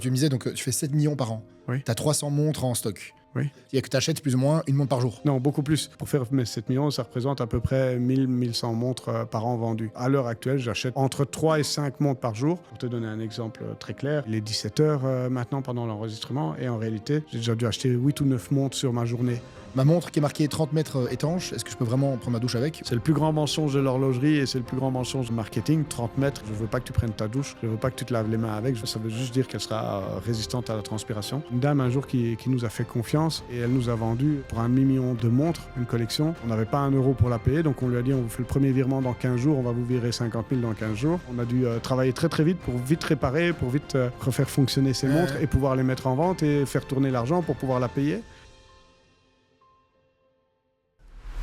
Tu me disais, donc tu fais 7 millions par an. Oui. Tu as 300 montres en stock. Oui. Il y a que tu achètes plus ou moins une montre par jour. Non, beaucoup plus. Pour faire mes 7 millions, ça représente à peu près 1000-1100 montres par an vendues. À l'heure actuelle, j'achète entre 3 et 5 montres par jour. Pour te donner un exemple très clair, il est 17h maintenant pendant l'enregistrement et en réalité, j'ai déjà dû acheter 8 ou 9 montres sur ma journée. Ma montre qui est marquée 30 mètres étanche, est-ce que je peux vraiment prendre ma douche avec? C'est le plus grand mensonge de l'horlogerie et c'est le plus grand mensonge de marketing. 30 mètres, je veux pas que tu prennes ta douche, je veux pas que tu te laves les mains avec, ça veut juste dire qu'elle sera résistante à la transpiration. Une dame un jour qui nous a fait confiance et elle nous a vendu pour 1 million de montres, une collection. On n'avait pas 1 euro pour la payer, donc on lui a dit on vous fait le premier virement dans 15 jours, on va vous virer 50 000 dans 15 jours. On a dû travailler très très vite pour vite réparer, pour vite refaire fonctionner ces montres et pouvoir les mettre en vente et faire tourner l'argent pour pouvoir la payer.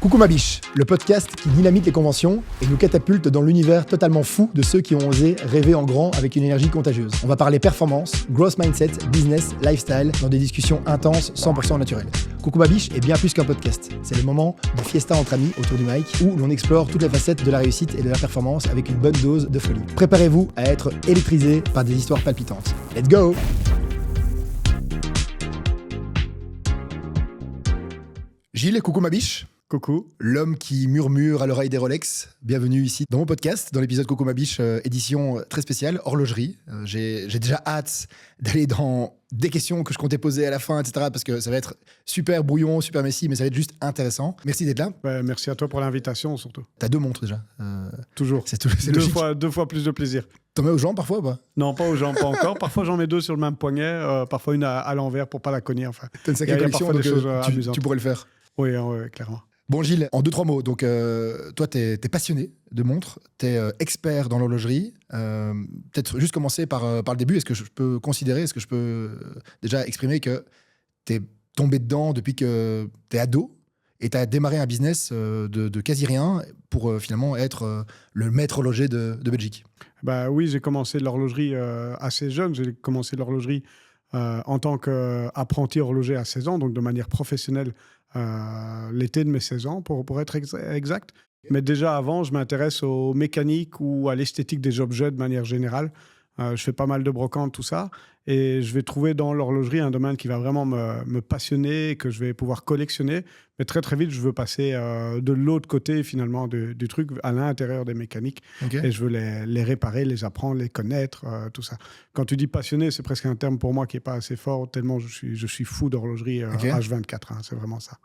Coucou ma biche, le podcast qui dynamite les conventions et nous catapulte dans l'univers totalement fou de ceux qui ont osé rêver en grand avec une énergie contagieuse. On va parler performance, growth mindset, business, lifestyle dans des discussions intenses, 100% naturelles. Coucou ma biche est bien plus qu'un podcast. C'est le moment de fiesta entre amis autour du mic où l'on explore toutes les facettes de la réussite et de la performance avec une bonne dose de folie. Préparez-vous à être électrisé par des histoires palpitantes. Let's go! Gilles, coucou ma biche. Coucou. L'homme qui murmure à l'oreille des Rolex. Bienvenue ici dans mon podcast, dans l'épisode Coucou ma biche, édition très spéciale, horlogerie. J'ai déjà hâte d'aller dans des questions que je comptais poser à la fin, etc. Parce que ça va être super brouillon, super messy, mais ça va être juste intéressant. Merci d'être là. Merci à toi pour l'invitation surtout. T'as 2 montres déjà. Toujours. C'est deux logique. fois plus de plaisir. T'en mets aux jambes parfois ou pas? Non, pas aux jambes, pas encore. Parfois j'en mets 2 sur le même poignet, parfois une à l'envers pour pas la cogner. Enfin, T'as une sacrée collection, parfois donc des choses amusantes. tu pourrais le faire. Oui, clairement. Bon Gilles, en 2-3 mots, donc toi t'es passionné de montres, t'es expert dans l'horlogerie, peut-être juste commencer par le début, est-ce que je peux déjà exprimer que t'es tombé dedans depuis que t'es ado et t'as démarré un business de quasi rien pour finalement être le maître horloger de Belgique? Bah oui, j'ai commencé l'horlogerie assez jeune, j'ai commencé l'horlogerie en tant qu'apprenti horloger à 16 ans, donc de manière professionnelle. L'été de mes 16 ans, pour être exact. Mais déjà avant, je m'intéresse aux mécaniques ou à l'esthétique des objets de manière générale. Je fais pas mal de brocante, tout ça. Et je vais trouver dans l'horlogerie un domaine qui va vraiment me passionner, que je vais pouvoir collectionner. Mais très, très vite, je veux passer de l'autre côté, finalement, du truc, à l'intérieur des mécaniques. Okay. Et je veux les réparer, les apprendre, les connaître, tout ça. Quand tu dis passionné, c'est presque un terme pour moi qui n'est pas assez fort, tellement je suis fou d'horlogerie H24. Hein, c'est vraiment ça.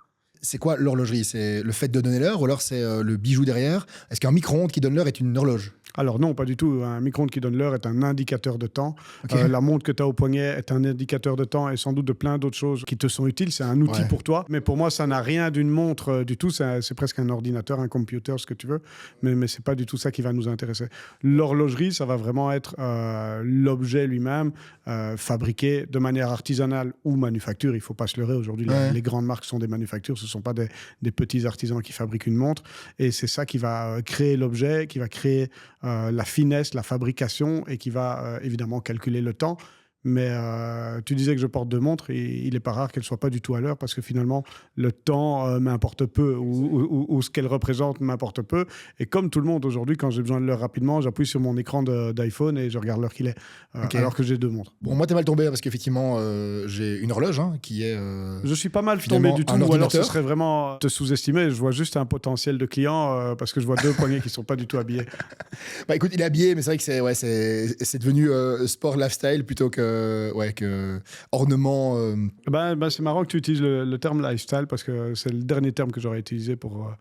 C'est quoi l'horlogerie? C'est le fait de donner l'heure ou alors c'est le bijou derrière? Est-ce qu'un micro-ondes qui donne l'heure est une horloge? Alors non, pas du tout. Un micro-ondes qui donne l'heure est un indicateur de temps. Okay. La montre que tu as au poignet est un indicateur de temps et sans doute de plein d'autres choses qui te sont utiles. C'est un outil pour toi. Mais pour moi, ça n'a rien d'une montre du tout. C'est presque un ordinateur, un computer, ce que tu veux. Mais ce n'est pas du tout ça qui va nous intéresser. L'horlogerie, ça va vraiment être l'objet lui-même, fabriqué de manière artisanale ou manufacture. Il ne faut pas se leurrer. Aujourd'hui, les grandes marques sont des manufactures. Ce ne sont pas des petits artisans qui fabriquent une montre. Et c'est ça qui va créer l'objet, qui va créer la finesse, la fabrication et qui va évidemment calculer le temps. Mais tu disais que je porte 2 montres et il n'est pas rare qu'elles ne soient pas du tout à l'heure parce que finalement, le temps m'importe peu ou ce qu'elles représentent m'importe peu. Et comme tout le monde aujourd'hui, quand j'ai besoin de l'heure rapidement, j'appuie sur mon écran d'iPhone et je regarde l'heure qu'il est, alors que j'ai 2 montres. Bon, moi, t'es mal tombé parce qu'effectivement, j'ai une horloge qui est... je suis pas mal tombé du tout, ou alors ce serait vraiment te sous-estimer. Je vois juste un potentiel de client parce que je vois 2 poignets qui ne sont pas du tout habillés. Bah écoute, il est habillé, mais c'est vrai que c'est devenu sport lifestyle plutôt que ornement. C'est marrant que tu utilises le terme lifestyle parce que c'est le dernier terme que j'aurais utilisé pour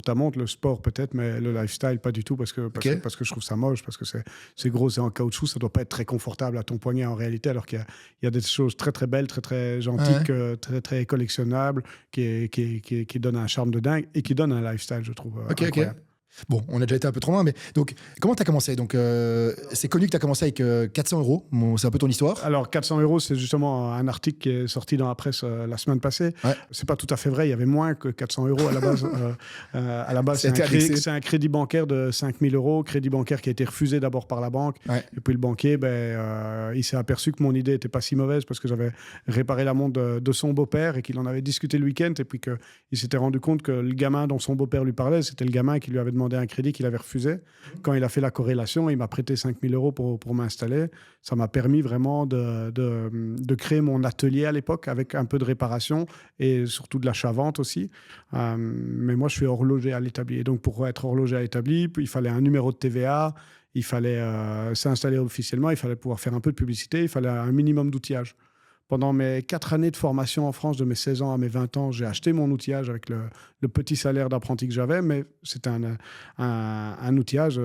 ta montre. Le sport peut-être, mais le lifestyle pas du tout parce que je trouve ça moche, parce que c'est gros, c'est en caoutchouc, ça doit pas être très confortable à ton poignet en réalité, alors qu'il y a des choses très très belles, très très gentilles, très très collectionnables, qui donnent un charme de dingue et qui donnent un lifestyle, je trouve, incroyable. Bon, on a déjà été un peu trop loin, mais donc, comment tu as commencé? Donc, c'est connu que tu as commencé avec 400 €. Bon, c'est un peu ton histoire. Alors, 400 €, c'est justement un article qui est sorti dans la presse la semaine passée. Ouais. C'est pas tout à fait vrai. Il y avait moins que 400 € à la base. À la base, c'est un crédit bancaire de 5 000 €. Crédit bancaire qui a été refusé d'abord par la banque. Ouais. Et puis, le banquier, il s'est aperçu que mon idée n'était pas si mauvaise parce que j'avais réparé la montre de son beau-père et qu'il en avait discuté le week-end. Et puis, qu'il s'était rendu compte que le gamin dont son beau-père lui parlait, c'était le gamin qui lui avait demandé demandé un crédit qu'il avait refusé. Quand il a fait la corrélation, il m'a prêté 5 000 € pour m'installer. Ça m'a permis vraiment de créer mon atelier à l'époque avec un peu de réparation et surtout de l'achat-vente aussi. Mais moi, je suis horloger à l'établi. Et donc, pour être horloger à l'établi, il fallait un numéro de TVA, il fallait s'installer officiellement, il fallait pouvoir faire un peu de publicité, il fallait un minimum d'outillage. Pendant mes 4 années de formation en France, de mes 16 ans à mes 20 ans, j'ai acheté mon outillage avec le petit salaire d'apprenti que j'avais, mais c'était un outillage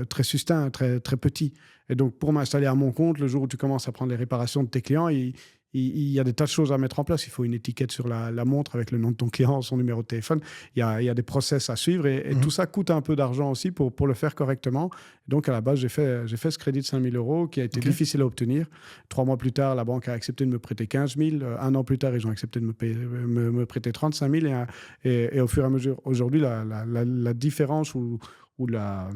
très succinct, très, très petit. Et donc, pour m'installer à mon compte, le jour où tu commences à prendre les réparations de tes clients, il y a des tas de choses à mettre en place. Il faut une étiquette sur la montre avec le nom de ton client, son numéro de téléphone. Il y a des process à suivre et tout ça coûte un peu d'argent aussi pour le faire correctement. Donc, à la base, j'ai fait ce crédit de 5 000 € qui a été difficile à obtenir. 3 mois plus tard, la banque a accepté de me prêter 15 000. Un an plus tard, ils ont accepté de me prêter 35 000. Et au fur et à mesure, aujourd'hui, la différence ou la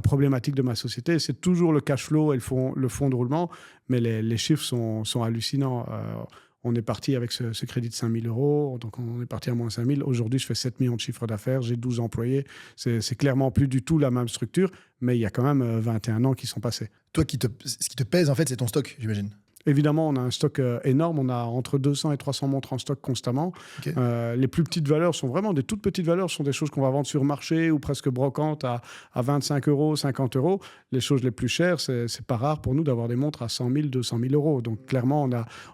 problématique de ma société, c'est toujours le cash flow et le fonds de roulement, mais les chiffres sont hallucinants. On est parti avec ce crédit de 5 000 €, donc on est parti à moins 5 000. Aujourd'hui, je fais 7 millions de chiffre d'affaires, j'ai 12 employés. C'est clairement plus du tout la même structure, mais il y a quand même 21 ans qui sont passés. Toi, ce qui te pèse, en fait, c'est ton stock, j'imagine. Évidemment, on a un stock énorme. On a entre 200 et 300 montres en stock constamment. Okay. Les plus petites valeurs sont vraiment des toutes petites valeurs. Ce sont des choses qu'on va vendre sur marché ou presque brocantes à 25 €, 50 €. Les choses les plus chères, c'est pas rare pour nous d'avoir des montres à 100 000, 200 000 €. Donc, clairement,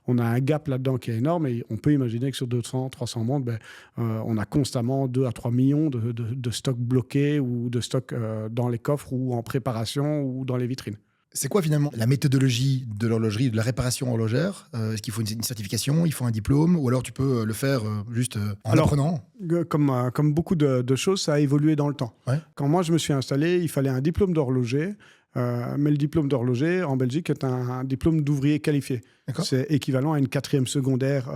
on a un gap là-dedans qui est énorme. Et on peut imaginer que sur 200, 300 montres, on a constamment 2 à 3 millions de stocks bloqués ou de stocks dans les coffres ou en préparation ou dans les vitrines. C'est quoi finalement la méthodologie de l'horlogerie, de la réparation horlogère ? Est-ce qu'il faut une certification, il faut un diplôme, ou alors tu peux le faire juste en apprenant ? Comme beaucoup de choses, ça a évolué dans le temps. Ouais. Quand moi je me suis installé, il fallait un diplôme d'horloger, mais le diplôme d'horloger en Belgique est un diplôme d'ouvrier qualifié. D'accord. C'est équivalent à une 4e secondaire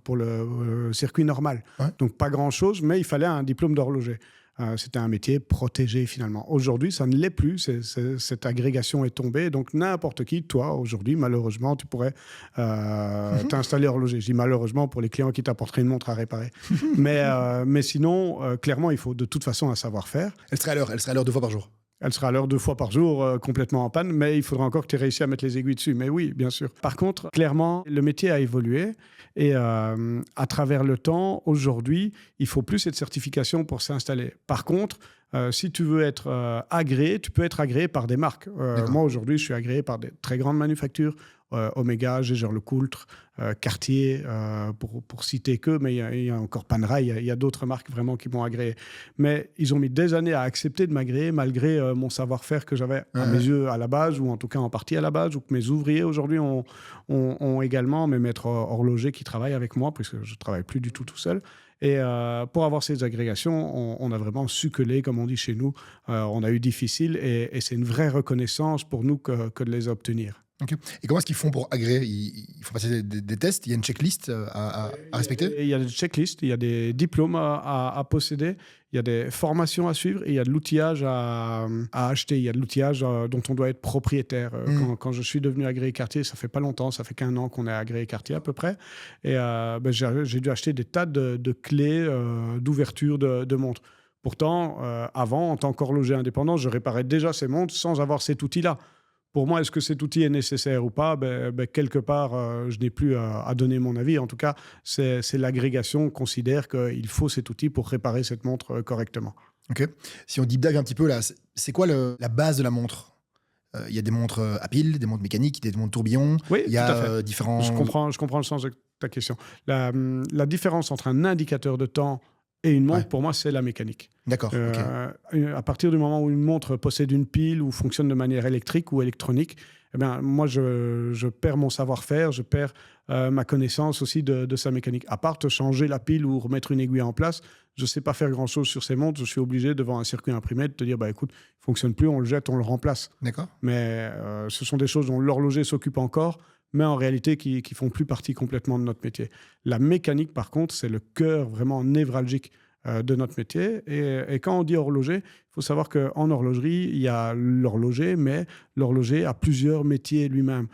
pour le circuit normal. Ouais. Donc pas grand-chose, mais il fallait un diplôme d'horloger. C'était un métier protégé finalement. Aujourd'hui, ça ne l'est plus. Cette agrégation est tombée. Donc n'importe qui, toi, aujourd'hui, malheureusement, tu pourrais t'installer horloger. Je dis malheureusement pour les clients qui t'apporteraient une montre à réparer. mais sinon, clairement, il faut de toute façon un savoir-faire. Elle serait à l'heure 2 fois par jour. Elle sera à l'heure 2 fois par jour, complètement en panne, mais il faudra encore que tu aies réussi à mettre les aiguilles dessus. Mais oui, bien sûr. Par contre, clairement, le métier a évolué et à travers le temps, aujourd'hui, il faut plus cette certification pour s'installer. Par contre, si tu veux être agréé, tu peux être agréé par des marques. Moi, aujourd'hui, je suis agréé par des très grandes manufactures. Omega, Jaeger-LeCoultre, Cartier, pour citer que, mais il y a encore Panerai, il y a d'autres marques vraiment qui m'ont agréé. Mais ils ont mis des années à accepter de m'agréer malgré mon savoir-faire que j'avais à mes yeux à la base, ou en tout cas en partie à la base, ou que mes ouvriers aujourd'hui ont également, mes maîtres horlogers qui travaillent avec moi, puisque je ne travaille plus du tout seul. Et pour avoir ces agrégations, on a vraiment succulé, comme on dit chez nous. On a eu difficile et c'est une vraie reconnaissance pour nous que de les obtenir. Okay. Et comment est-ce qu'ils font pour agréer ? Ils font passer des tests ? Il y a une checklist à respecter ? Il y a des checklists, il y a des diplômes à posséder, il y a des formations à suivre et il y a de l'outillage à acheter. Il y a de l'outillage dont on doit être propriétaire. Quand je suis devenu agréé Cartier, ça fait pas longtemps, ça fait qu'1 an qu'on est agréé Cartier à peu près. Et j'ai dû acheter des tas de clés d'ouverture de montres. Pourtant, avant, en tant qu'horloger indépendant, je réparais déjà ces montres sans avoir cet outil-là. Pour moi, est-ce que cet outil est nécessaire ou pas ? Quelque part, je n'ai plus à donner mon avis. En tout cas, c'est l'agrégation considère qu'il faut cet outil pour réparer cette montre correctement. Ok. Si on deep dive un petit peu là, c'est quoi la base de la montre ? Il y a des montres à pile, des montres mécaniques, des montres tourbillon. Oui, il y a tout à fait. Différents... Je comprends le sens de ta question. La différence entre un indicateur de temps et une montre, pour moi, c'est la mécanique. D'accord. Okay. À partir du moment où une montre possède une pile ou fonctionne de manière électrique ou électronique, moi, je perds mon savoir-faire, je perds ma connaissance aussi de sa mécanique. À part te changer la pile ou remettre une aiguille en place, je ne sais pas faire grand-chose sur ces montres. Je suis obligé, devant un circuit imprimé, de te dire, écoute, il ne fonctionne plus, on le jette, on le remplace. D'accord. Mais ce sont des choses dont l'horloger s'occupe encore, mais en réalité qui ne font plus partie complètement de notre métier. La mécanique, par contre, c'est le cœur vraiment névralgique de notre métier. Et quand on dit horloger, il faut savoir qu'en horlogerie, il y a l'horloger, mais l'horloger a plusieurs métiers lui-même.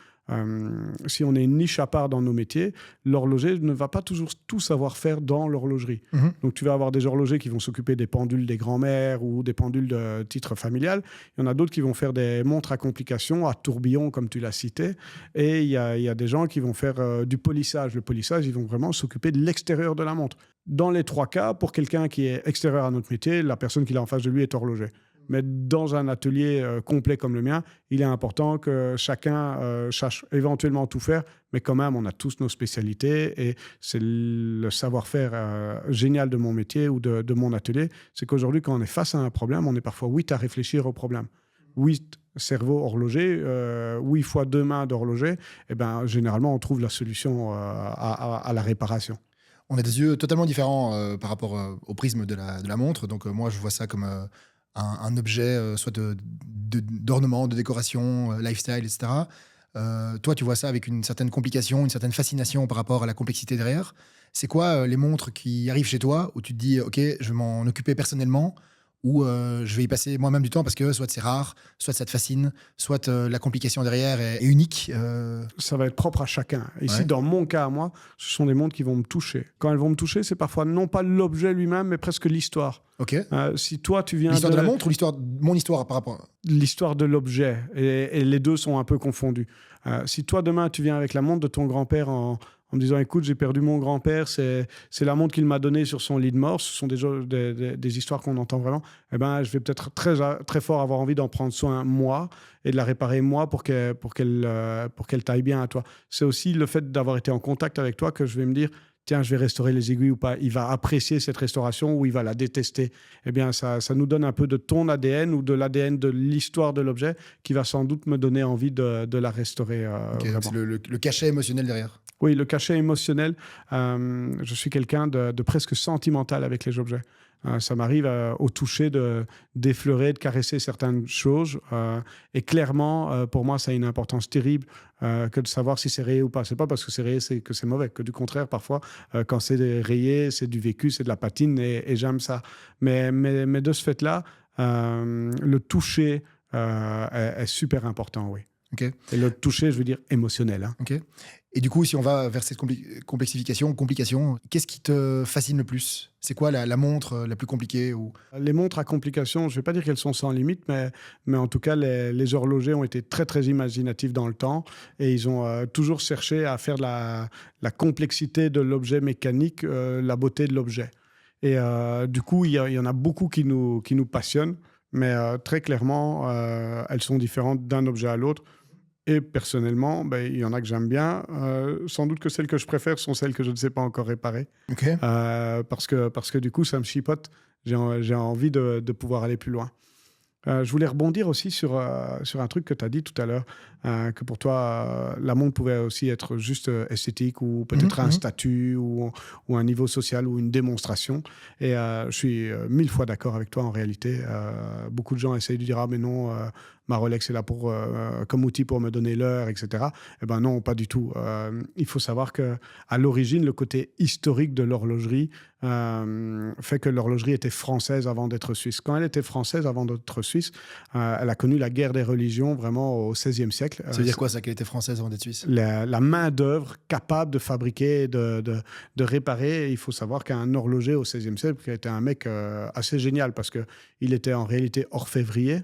si on est une niche à part dans nos métiers, l'horloger ne va pas toujours tout savoir faire dans l'horlogerie. Donc, tu vas avoir des horlogers qui vont s'occuper des pendules des grands-mères ou des pendules de titre familial. Il y en a d'autres qui vont faire des montres à complications, à tourbillon, comme tu l'as cité. Et il y a des gens qui vont faire du polissage. Le polissage, ils vont vraiment s'occuper de l'extérieur de la montre. Dans les 3 cas, pour quelqu'un qui est extérieur à notre métier, la personne qui est en face de lui est horloger. Mais dans un atelier complet comme le mien, il est important que chacun sache éventuellement tout faire, mais quand même, on a tous nos spécialités et c'est le savoir-faire génial de mon métier ou de mon atelier. C'est qu'aujourd'hui, quand on est face à un problème, on est parfois 8 à réfléchir au problème. 8 cerveaux horlogers, 8 fois 2 mains d'horloger, et ben, généralement, on trouve la solution à la réparation. On a des yeux totalement différents par rapport au prisme de la montre. Donc, moi, je vois ça comme un objet, soit d'ornement, de décoration, lifestyle, etc. Toi, tu vois ça avec une certaine complication, une certaine fascination par rapport à la complexité derrière. C'est quoi les montres qui arrivent chez toi où tu te dis, OK, je vais m'en occuper personnellement, ou je vais y passer moi-même du temps parce que soit c'est rare, soit ça te fascine, soit la complication derrière est unique. Ça va être propre à chacun. Ici, dans mon cas à moi, ce sont des montres qui vont me toucher. Quand elles vont me toucher, c'est parfois non pas l'objet lui-même, mais presque l'histoire. Ok. Si toi, tu viens l'histoire de la montre ou mon histoire par rapport à... L'histoire de l'objet. Et les deux sont un peu confondus. Si toi, demain, tu viens avec la montre de ton grand-père en me disant, écoute, j'ai perdu mon grand-père, c'est la montre qu'il m'a donnée sur son lit de mort, ce sont des histoires qu'on entend vraiment, eh ben, je vais peut-être très fort avoir envie d'en prendre soin, moi, et de la réparer, moi, pour qu'elle taille bien à toi. C'est aussi le fait d'avoir été en contact avec toi que je vais me dire, tiens, je vais restaurer les aiguilles ou pas. Il va apprécier cette restauration ou il va la détester. Eh bien, ça nous donne un peu de ton ADN ou de l'ADN de l'histoire de l'objet qui va sans doute me donner envie de la restaurer. C'est le cachet émotionnel derrière. Oui, le cachet émotionnel. Je suis quelqu'un de presque sentimental avec les objets. Ça m'arrive au toucher d'effleurer, de caresser certaines choses. Et clairement, pour moi, ça a une importance terrible que de savoir si c'est rayé ou pas. C'est pas parce que c'est rayé que c'est mauvais. Que du contraire, parfois, quand c'est rayé, c'est du vécu, c'est de la patine et j'aime ça. Mais de ce fait-là, le toucher est super important, oui. Okay. Et le toucher, je veux dire émotionnel. Hein. Okay. Et du coup, si on va vers cette complication, qu'est-ce qui te fascine le plus? C'est quoi la montre la plus compliquée ou... Les montres à complications, je ne vais pas dire qu'elles sont sans limite, mais en tout cas, les horlogers ont été très, très imaginatifs dans le temps et ils ont toujours cherché à faire la complexité de l'objet mécanique, la beauté de l'objet. Et du coup, il y en a beaucoup qui nous passionnent, mais très clairement, elles sont différentes d'un objet à l'autre. Et personnellement, il y en a que j'aime bien. Sans doute que celles que je préfère sont celles que je ne sais pas encore réparer. Okay. Parce que du coup, ça me chipote. J'ai envie de pouvoir aller plus loin. Je voulais rebondir aussi sur un truc que tu as dit tout à l'heure, que pour toi, la montre pouvait aussi être juste esthétique ou peut-être un statut ou un niveau social ou une démonstration. Et je suis 1000 fois d'accord avec toi en réalité. Beaucoup de gens essayent de dire « Ah mais non, ma Rolex est là comme outil pour me donner l'heure, etc. » Eh ben non, pas du tout. Il faut savoir qu'à l'origine, le côté historique de l'horlogerie fait que l'horlogerie était française avant d'être suisse. Quand elle était française avant d'être suisse, elle a connu la guerre des religions vraiment au XVIe siècle. Ça veut dire quoi ça, qu'elle était française avant d'être suisse? La main-d'œuvre capable de fabriquer, de réparer. Et il faut savoir qu'un horloger au XVIe siècle était un mec assez génial parce qu'il était en réalité orfèvrier.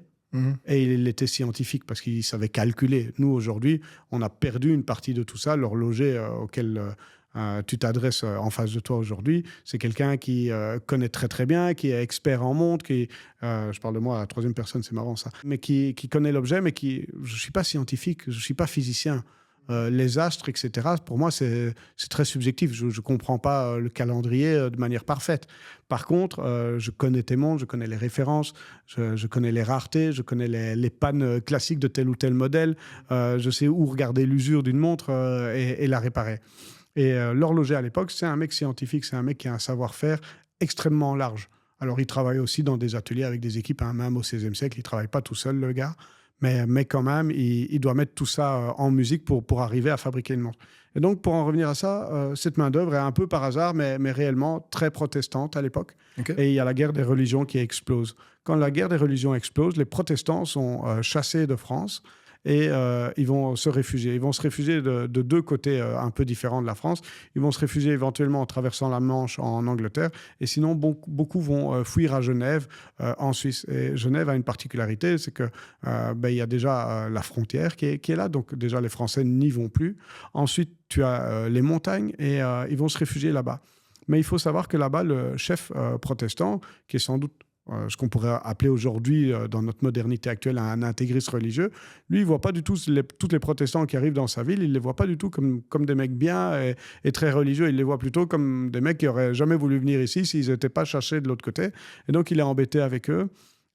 Et il était scientifique parce qu'il savait calculer. Nous, aujourd'hui, on a perdu une partie de tout ça. L'horloger auquel tu t'adresses en face de toi aujourd'hui, c'est quelqu'un qui connaît très très bien, qui est expert en montre, je parle de moi à la troisième personne, c'est marrant ça, mais qui connaît l'objet, mais je ne suis pas scientifique, je ne suis pas physicien. Les astres, etc., pour moi, c'est très subjectif. Je ne comprends pas le calendrier de manière parfaite. Par contre, je connais tes montres, je connais les références, je connais les raretés, je connais les pannes classiques de tel ou tel modèle. Je sais où regarder l'usure d'une montre et la réparer. Et l'horloger à l'époque, c'est un mec scientifique, c'est un mec qui a un savoir-faire extrêmement large. Alors, il travaille aussi dans des ateliers avec des équipes, hein, même au XVIe siècle, il ne travaille pas tout seul, le gars. Mais quand même, il doit mettre tout ça en musique pour arriver à fabriquer une montre. Et donc, pour en revenir à ça, cette main-d'œuvre est un peu par hasard, mais réellement très protestante à l'époque. Okay. Et il y a la guerre des religions qui explose. Quand la guerre des religions explose, les protestants sont chassés de France et ils vont se réfugier. Ils vont se réfugier de deux côtés un peu différents de la France. Ils vont se réfugier éventuellement en traversant la Manche en Angleterre, et sinon beaucoup vont fuir à Genève en Suisse. Et Genève a une particularité, c'est que il y a déjà la frontière qui est là, donc déjà les Français n'y vont plus. Ensuite, tu as les montagnes et ils vont se réfugier là-bas. Mais il faut savoir que là-bas, le chef protestant, qui est sans doute ce qu'on pourrait appeler aujourd'hui, dans notre modernité actuelle, un intégriste religieux, lui, il ne voit pas du tout tous les protestants qui arrivent dans sa ville, il ne les voit pas du tout comme des mecs bien et très religieux, il les voit plutôt comme des mecs qui n'auraient jamais voulu venir ici s'ils n'étaient pas cherchés de l'autre côté. Et donc, il est embêté avec eux.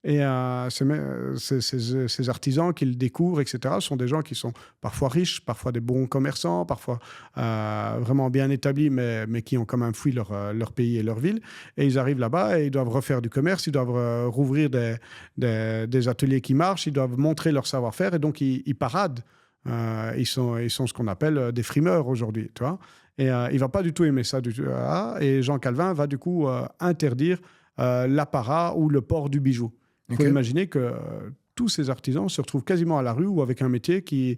Et ces artisans qu'ils découvrent, etc., sont des gens qui sont parfois riches, parfois des bons commerçants, parfois vraiment bien établis, mais qui ont quand même fui leur pays et leur ville. Et ils arrivent là-bas et ils doivent refaire du commerce, ils doivent rouvrir des ateliers qui marchent, ils doivent montrer leur savoir-faire, et donc ils paradent. Ils sont ce qu'on appelle des frimeurs aujourd'hui, tu vois. Et il ne va pas du tout aimer ça. Et Jean Calvin va du coup interdire l'apparat ou le port du bijou. Il faut imaginer que tous ces artisans se retrouvent quasiment à la rue ou avec un métier qui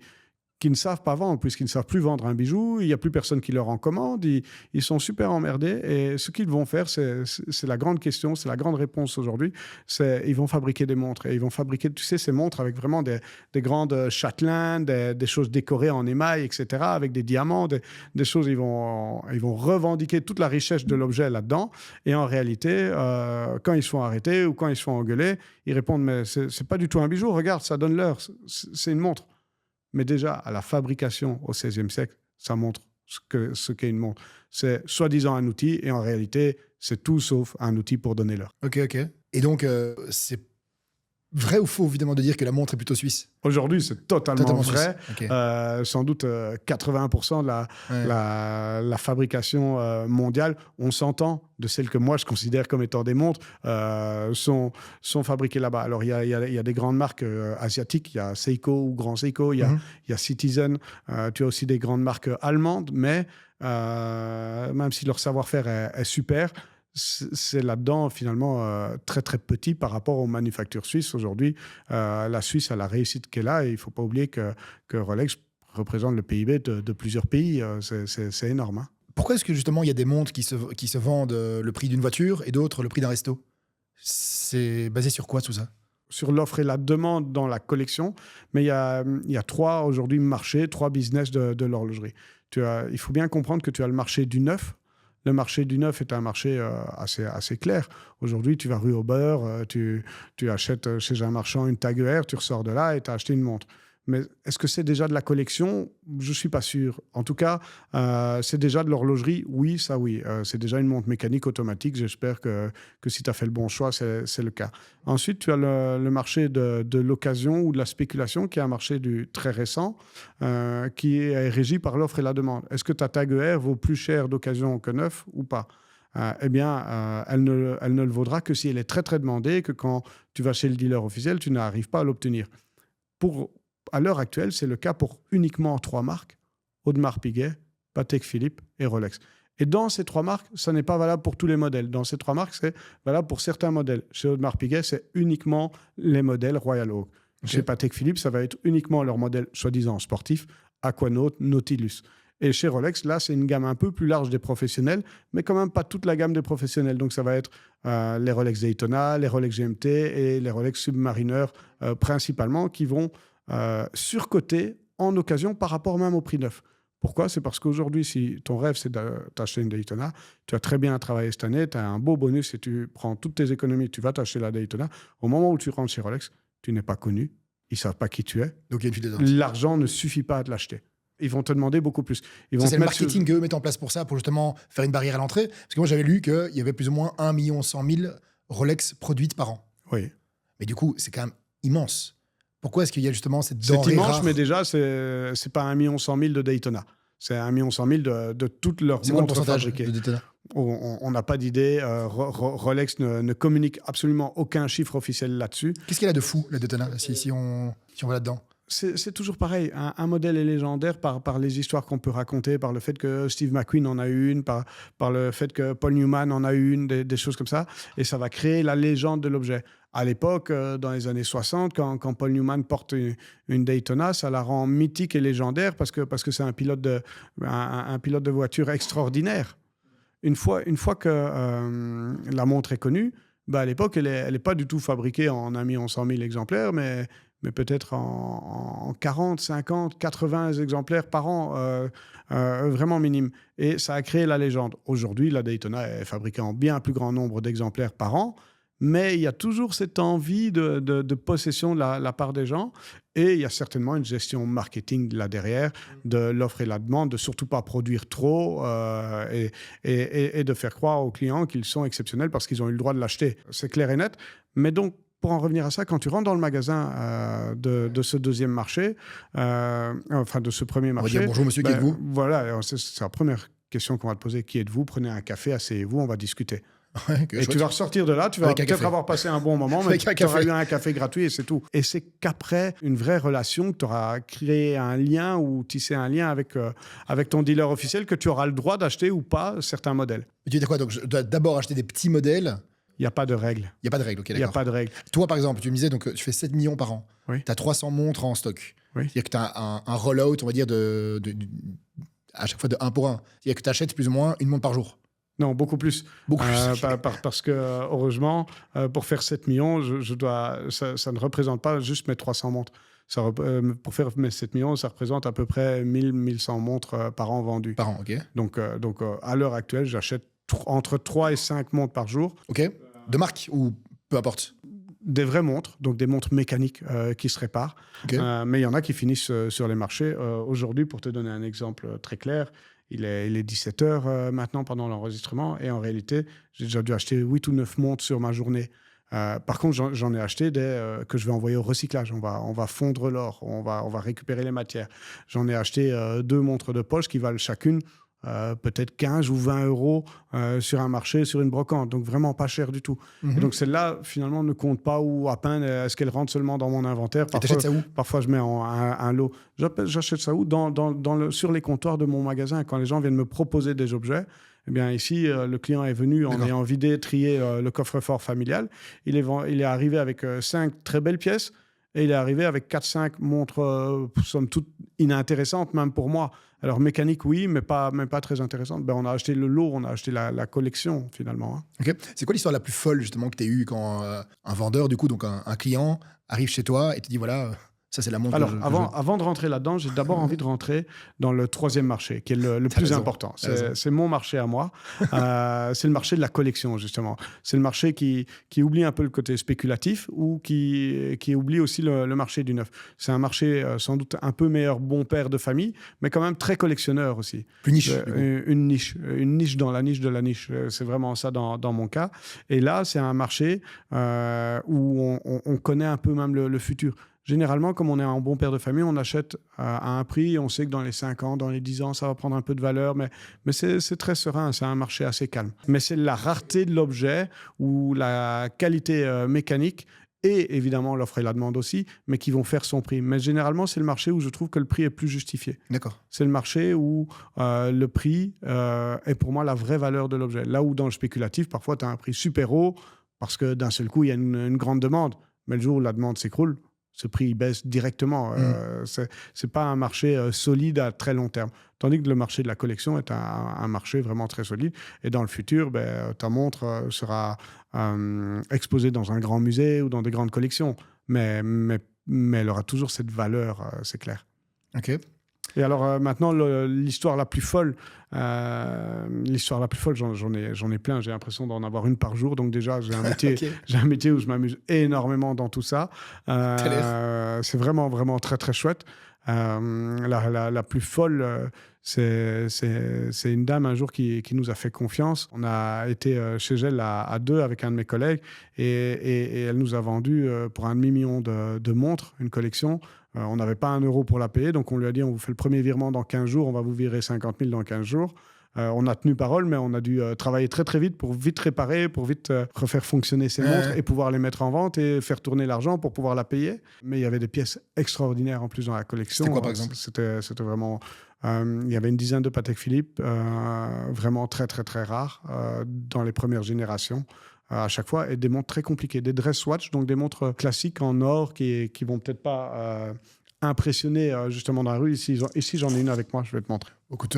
ne savent pas vendre, puisqu'ils ne savent plus vendre un bijou, il n'y a plus personne qui leur en commande, ils sont super emmerdés, et ce qu'ils vont faire, c'est la grande question, c'est la grande réponse aujourd'hui, ils vont fabriquer des montres, et ils vont fabriquer, tu sais, ces montres avec vraiment des grandes châtelaines, des choses décorées en émail, etc., avec des diamants, des choses, ils vont revendiquer toute la richesse de l'objet là-dedans, et en réalité, quand ils se font arrêter ou quand ils se font engueuler, ils répondent, mais c'est pas du tout un bijou, regarde, ça donne l'heure, c'est une montre. Mais déjà, à la fabrication au XVIe siècle, ça montre ce qu'est une montre. C'est soi-disant un outil, et en réalité, c'est tout sauf un outil pour donner l'heure. Ok. Et donc, c'est vrai ou faux, évidemment, de dire que la montre est plutôt suisse? Aujourd'hui, c'est totalement vrai. Okay. Sans doute 80% de la fabrication mondiale, on s'entend, de celles que moi je considère comme étant des montres, sont fabriquées là-bas. Alors, il y a des grandes marques asiatiques, il y a Seiko ou Grand Seiko, il y a Citizen, tu as aussi des grandes marques allemandes, mais même si leur savoir-faire est super, c'est là-dedans finalement très très petit par rapport aux manufactures suisses. Aujourd'hui, la Suisse a la réussite qu'elle a, et il ne faut pas oublier que Rolex représente le PIB de plusieurs pays. C'est énorme. Hein. Pourquoi est-ce que justement il y a des montres qui se vendent le prix d'une voiture et d'autres le prix d'un resto? C'est basé sur quoi tout ça? Sur l'offre et la demande dans la collection, mais il y a trois aujourd'hui marchés, trois business de l'horlogerie. Il faut bien comprendre que tu as le marché du neuf. Le marché du neuf est un marché assez clair. Aujourd'hui, tu vas rue Aubert, tu achètes chez un marchand une Tag Heuer, tu ressors de là et tu as acheté une montre. Mais est-ce que c'est déjà de la collection? Je ne suis pas sûr. En tout cas, c'est déjà de l'horlogerie. Oui, ça oui. C'est déjà une montre mécanique automatique. J'espère que si tu as fait le bon choix, c'est le cas. Ensuite, tu as le marché de l'occasion ou de la spéculation, qui est un marché très récent, qui est régi par l'offre et la demande. Est-ce que ta Tag Heuer vaut plus cher d'occasion que neuf ou pas? Eh bien, elle ne le vaudra que si elle est très, très demandée, et que quand tu vas chez le dealer officiel, tu n'arrives pas à l'obtenir. À l'heure actuelle, c'est le cas pour uniquement 3 marques, Audemars Piguet, Patek Philippe et Rolex. Et dans ces 3 marques, ça n'est pas valable pour tous les modèles. Dans ces 3 marques, c'est valable pour certains modèles. Chez Audemars Piguet, c'est uniquement les modèles Royal Oak. Okay. Chez Patek Philippe, ça va être uniquement leur modèle soi-disant sportif, Aquanaut, Nautilus. Et chez Rolex, là, c'est une gamme un peu plus large des professionnels, mais quand même pas toute la gamme des professionnels. Donc, ça va être les Rolex Daytona, les Rolex GMT et les Rolex Submariner principalement, qui vont surcoté en occasion par rapport même au prix neuf. Pourquoi? C'est parce qu'aujourd'hui, si ton rêve, c'est d'acheter une Daytona, tu as très bien travaillé cette année, tu as un beau bonus et tu prends toutes tes économies, tu vas t'acheter la Daytona. Au moment où tu rentres chez Rolex, tu n'es pas connu, ils ne savent pas qui tu es. Donc, il y a une file d'attente. L'argent ne suffit pas à te l'acheter. Ils vont te demander beaucoup plus. C'est le marketing qu'eux mettent en place pour ça, pour justement faire une barrière à l'entrée. Parce que moi, j'avais lu qu'il y avait plus ou moins 1 100 000 Rolex produites par an. Oui. Mais du coup, c'est quand même immense. Pourquoi est-ce qu'il y a justement cette denrée immense, rare? Mais déjà, c'est pas 1 100 000 de Daytona. C'est 1 100 000 de toutes leurs montres fabriquées. C'est quoi le pourcentage de Daytona? On n'a pas d'idée. Rolex ne communique absolument aucun chiffre officiel là-dessus. Qu'est-ce qu'il y a de fou, la Daytona, si on va là-dedans? C'est toujours pareil. Un modèle est légendaire par les histoires qu'on peut raconter, par le fait que Steve McQueen en a eu une, par le fait que Paul Newman en a eu une, des choses comme ça. Et ça va créer la légende de l'objet. À l'époque, dans les années 60, quand Paul Newman porte une Daytona, ça la rend mythique et légendaire parce que c'est un pilote de voiture extraordinaire. Une fois que la montre est connue, à l'époque, elle n'est pas du tout fabriquée en 1 100 000 exemplaires, mais peut-être en 40, 50, 80 exemplaires par an, vraiment minime. Et ça a créé la légende. Aujourd'hui, la Daytona est fabriquée en bien plus grand nombre d'exemplaires par an, mais il y a toujours cette envie de possession de la part des gens. Et il y a certainement une gestion marketing là derrière, de l'offre et la demande, de surtout pas produire trop et de faire croire aux clients qu'ils sont exceptionnels parce qu'ils ont eu le droit de l'acheter. C'est clair et net. Mais donc, pour en revenir à ça, quand tu rentres dans le magasin de ce deuxième marché, de ce premier marché... On va dire bonjour monsieur, qui êtes-vous ? Voilà, c'est la première question qu'on va te poser. Qui êtes-vous ? Prenez un café, asseyez-vous, on va discuter. Ouais, et tu vas ressortir de là, tu vas peut-être avoir passé un bon moment, mais tu auras eu un café gratuit et c'est tout. Et c'est qu'après une vraie relation, que tu auras créé un lien ou tissé un lien avec ton dealer officiel, que tu auras le droit d'acheter ou pas certains modèles. Et tu dis quoi ? Donc je dois d'abord acheter des petits modèles ? Il n'y a pas de règle. Il n'y a pas de règle, ok, d'accord. Il n'y a pas de règle. Toi, par exemple, tu me disais, donc, tu fais 7 millions par an. Oui. Tu as 300 montres en stock. Oui. C'est-à-dire que tu as un roll-out, on va dire, à chaque fois de 1 pour 1. C'est-à-dire que tu achètes plus ou moins une montre par jour. Non, beaucoup plus. Parce que, heureusement, pour faire 7 millions, ça ne représente pas juste mes 300 montres. Pour faire mes 7 millions, ça représente à peu près 1100 montres par an vendues. Par an, ok. Donc à l'heure actuelle, j'achète entre 3 et 5 montres par jour. Ok. De marque ou peu importe ? Des vraies montres, donc des montres mécaniques qui se réparent. Okay. Mais il y en a qui finissent sur les marchés. Aujourd'hui, pour te donner un exemple très clair, il est 17h maintenant pendant l'enregistrement et en réalité, j'ai déjà dû acheter 8 ou 9 montres sur ma journée. Par contre, j'en ai acheté des que je vais envoyer au recyclage. On va fondre l'or, on va récupérer les matières. J'en ai acheté 2 montres de poche qui valent chacune peut-être 15 ou 20 euros sur un marché, sur une brocante. Donc, vraiment pas cher du tout. Et donc, celle-là, finalement, ne compte pas ou à peine est-ce qu'elle rentre seulement dans mon inventaire. Et t'achètes ça où ? Parfois, je mets un lot. J'achète ça où ? Sur les comptoirs de mon magasin. Quand les gens viennent me proposer des objets, eh bien, ici, le client est venu en ayant vidé, trié le coffre-fort familial. Il est arrivé avec 5 très belles pièces. Et il est arrivé avec 4-5 montres, somme toute inintéressantes, même pour moi. Alors, mécanique, oui, mais pas très intéressante. On a acheté le lot, on a acheté la collection, finalement. Hein. Ok. C'est quoi l'histoire la plus folle, justement, que tu as eue quand un vendeur, du coup, donc un client, arrive chez toi et te dit, voilà... Ça, c'est la montre. Alors, avant de rentrer là-dedans, j'ai d'abord envie de rentrer dans le troisième marché, qui est le plus important. C'est mon marché à moi. C'est le marché de la collection, justement. C'est le marché qui oublie un peu le côté spéculatif ou qui oublie aussi le marché du neuf. C'est un marché sans doute un peu meilleur bon père de famille, mais quand même très collectionneur aussi. Plus niche. Une niche dans la niche de la niche. C'est vraiment ça dans mon cas. Et là, c'est un marché où on connaît un peu même le futur. Généralement, comme on est un bon père de famille, on achète à un prix et on sait que dans les 5 ans, dans les 10 ans, ça va prendre un peu de valeur. Mais c'est très serein, c'est un marché assez calme. Mais c'est la rareté de l'objet ou la qualité mécanique et évidemment l'offre et la demande aussi, mais qui vont faire son prix. Mais généralement, c'est le marché où je trouve que le prix est plus justifié. D'accord. C'est le marché où le prix est pour moi la vraie valeur de l'objet. Là où dans le spéculatif, parfois, tu as un prix super haut parce que d'un seul coup, il y a une grande demande. Mais le jour où la demande s'écroule, ce prix il baisse directement. C'est pas un marché solide à très long terme. Tandis que le marché de la collection est un marché vraiment très solide. Et dans le futur, ta montre sera exposée dans un grand musée ou dans des grandes collections. Mais elle aura toujours cette valeur, c'est clair. OK. Et alors maintenant, l'histoire la plus folle, j'en ai plein. J'ai l'impression d'en avoir une par jour. Donc déjà, j'ai un métier, okay. J'ai un métier où je m'amuse énormément dans tout ça. C'est vraiment, vraiment très, très chouette. La plus folle, c'est une dame un jour qui nous a fait confiance. On a été chez elle à 2 avec un de mes collègues et elle nous a vendu pour 1,5 million de montres, une collection. On n'avait pas 1 euro pour la payer, donc on lui a dit on vous fait le premier virement dans 15 jours, on va vous virer 50 000 dans 15 jours. On a tenu parole, mais on a dû travailler très très vite pour vite réparer, pour vite refaire fonctionner ces montres et pouvoir les mettre en vente et faire tourner l'argent pour pouvoir la payer. Mais il y avait des pièces extraordinaires en plus dans la collection. C'était quoi par exemple ? C'était vraiment... il y avait une dizaine de Patek Philippe, vraiment très très très rares dans les premières générations. à chaque fois, et des montres très compliquées. Des dress watch, donc des montres classiques en or qui vont peut-être pas impressionner justement dans la rue. Ici, j'en ai une avec moi, je vais te montrer. Écoute,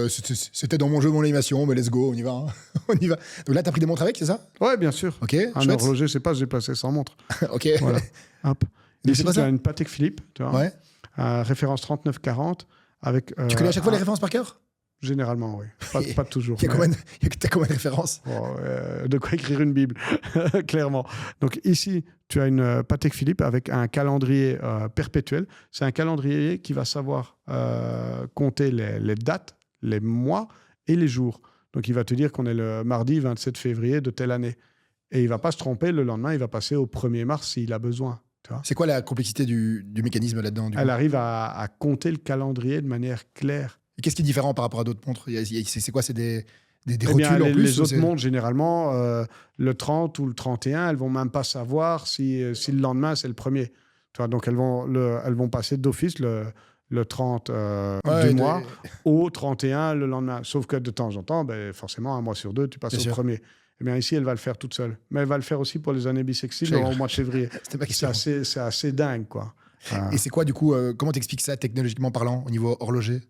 c'était dans mon jeu, mon animation, mais let's go, on y va. Hein. On y va. Donc là, tu as pris des montres avec, c'est ça? Ouais, bien sûr. Ok, un horloger, je sais pas, j'ai passé sans montre. Ok. Voilà. Hop. Ici, tu as une Patek Philippe, tu vois. Ouais. Référence 3940. Avec, tu connais à chaque fois les références par cœur? Généralement, oui. Pas toujours. T'as combien de références? De quoi écrire une Bible, clairement. Donc ici, tu as une Patek Philippe avec un calendrier perpétuel. C'est un calendrier qui va savoir compter les dates, les mois et les jours. Donc il va te dire qu'on est le mardi 27 février de telle année. Et il ne va pas se tromper, le lendemain, il va passer au 1er mars s'il a besoin. C'est quoi la complexité du mécanisme là-dedans? Elle arrive à compter le calendrier de manière claire. Et qu'est-ce qui est différent par rapport à d'autres montres? C'est quoi? C'est des rotules en plus? Les autres montres, généralement, le 30 ou le 31, elles ne vont même pas savoir si le lendemain, c'est le 1er. Tu vois, donc, elles vont passer d'office le 30 du mois au 31 le lendemain. Sauf que de temps en temps, forcément, un mois sur deux, tu passes au 1er. Eh bien, ici, elle va le faire toute seule. Mais elle va le faire aussi pour les années bissextiles au mois de février. C'est assez dingue, quoi. Et c'est quoi, du coup, comment t'expliques ça technologiquement parlant, au niveau horloger?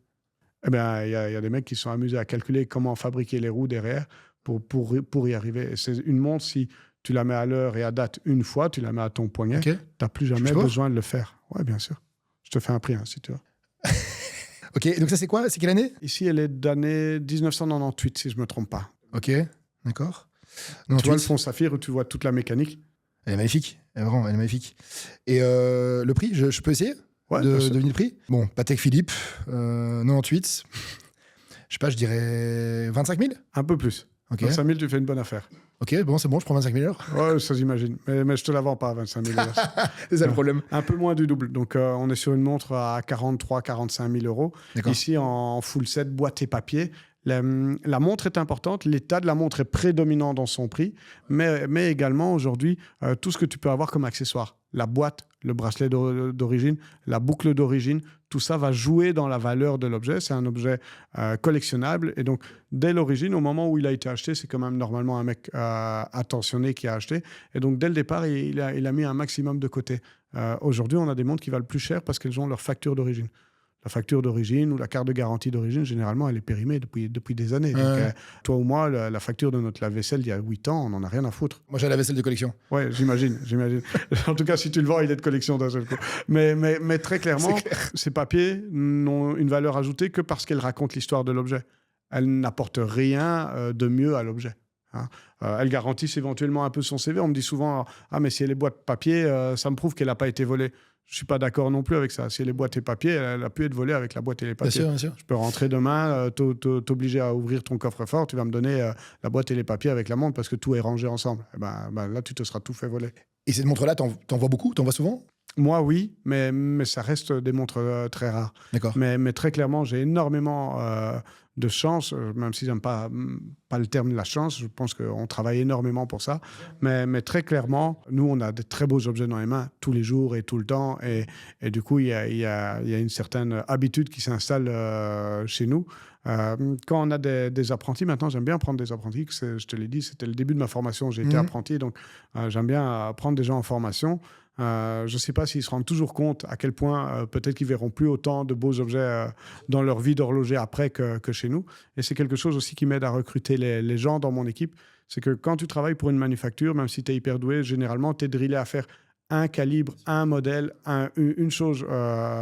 Eh bien, il y a des mecs qui sont amusés à calculer comment fabriquer les roues derrière pour y arriver. C'est une montre, si tu la mets à l'heure et à date une fois, tu la mets à ton poignet, tu n'as plus jamais besoin de le faire. Oui, bien sûr. Je te fais un prix, si tu veux. Ok, donc ça, c'est quoi? C'est quelle année? Ici, elle est d'année 1998, si je ne me trompe pas. Ok, d'accord. Tu vois le fond saphir où tu vois toute la mécanique? Elle est magnifique. Elle est magnifique. Et le prix, je peux essayer? Ouais, de deviner le prix? Bon, Patek Philippe, 98. Je sais pas, je dirais 25 000? Un peu plus. Okay. 25 000, tu fais une bonne affaire. Ok, bon, c'est bon, je prends 25 000 €. Ouais, ça j'imagine. Mais je te la vends pas à 25 000 €. C'est ça le problème. Un peu moins du double. Donc, on est sur une montre à 43-45 000 €. Ici, en full set, boîte et papier. La montre est importante, l'état de la montre est prédominant dans son prix, mais également aujourd'hui, tout ce que tu peux avoir comme accessoire. La boîte, le bracelet d'origine, la boucle d'origine, tout ça va jouer dans la valeur de l'objet. C'est un objet collectionnable. Et donc, dès l'origine, au moment où il a été acheté, c'est quand même normalement un mec attentionné qui a acheté. Et donc, dès le départ, il a mis un maximum de côté. Aujourd'hui, on a des montres qui valent plus cher parce qu'elles ont leur facture d'origine. La facture d'origine ou la carte de garantie d'origine, généralement, elle est périmée depuis des années. Donc, toi ou moi, la facture de notre lave-vaisselle d'il y a 8 ans, on n'en a rien à foutre. Moi, j'ai la vaisselle de collection. Oui, j'imagine. En tout cas, si tu le vends, il est de collection d'un seul coup. Mais très clairement, ces papiers n'ont une valeur ajoutée que parce qu'elles racontent l'histoire de l'objet. Elles n'apportent rien de mieux à l'objet. Elles garantissent éventuellement un peu son CV. On me dit souvent « Ah, mais si elle est boîte papier, ça me prouve qu'elle n'a pas été volée. » Je ne suis pas d'accord non plus avec ça. Si elle est boîte et papier, elle a pu être volée avec la boîte et les papiers. Bien sûr. Je peux rentrer demain, t'obliger à ouvrir ton coffre-fort, tu vas me donner la boîte et les papiers avec la montre parce que tout est rangé ensemble. Et ben, là, tu te seras tout fait voler. Et cette montre-là, t'en vois beaucoup? T'en vois souvent? Moi, oui, mais ça reste des montres très rares. D'accord. Mais très clairement, j'ai énormément de chance, même si j'aime pas le terme de la chance, je pense qu'on travaille énormément pour ça. Mais très clairement, nous, on a de très beaux objets dans les mains tous les jours et tout le temps. Et du coup, il y a une certaine habitude qui s'installe chez nous. Quand on a des apprentis, maintenant, j'aime bien prendre des apprentis. Je te l'ai dit, c'était le début de ma formation. J'ai été apprenti, donc j'aime bien prendre des gens en formation. Je ne sais pas s'ils se rendent toujours compte à quel point peut-être qu'ils verront plus autant de beaux objets dans leur vie d'horloger après que chez nous. Et c'est quelque chose aussi qui m'aide à recruter les gens dans mon équipe. C'est que quand tu travailles pour une manufacture, même si tu es hyper doué, généralement, tu es drillé à faire un calibre, un modèle, une chose.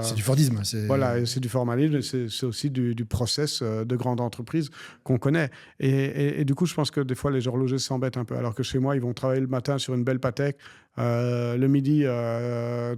C'est du Fordisme. Voilà, c'est du formalisme, c'est aussi du process de grande entreprise qu'on connaît. Et du coup, je pense que des fois, les horlogers s'embêtent un peu. Alors que chez moi, ils vont travailler le matin sur une belle Patek, le midi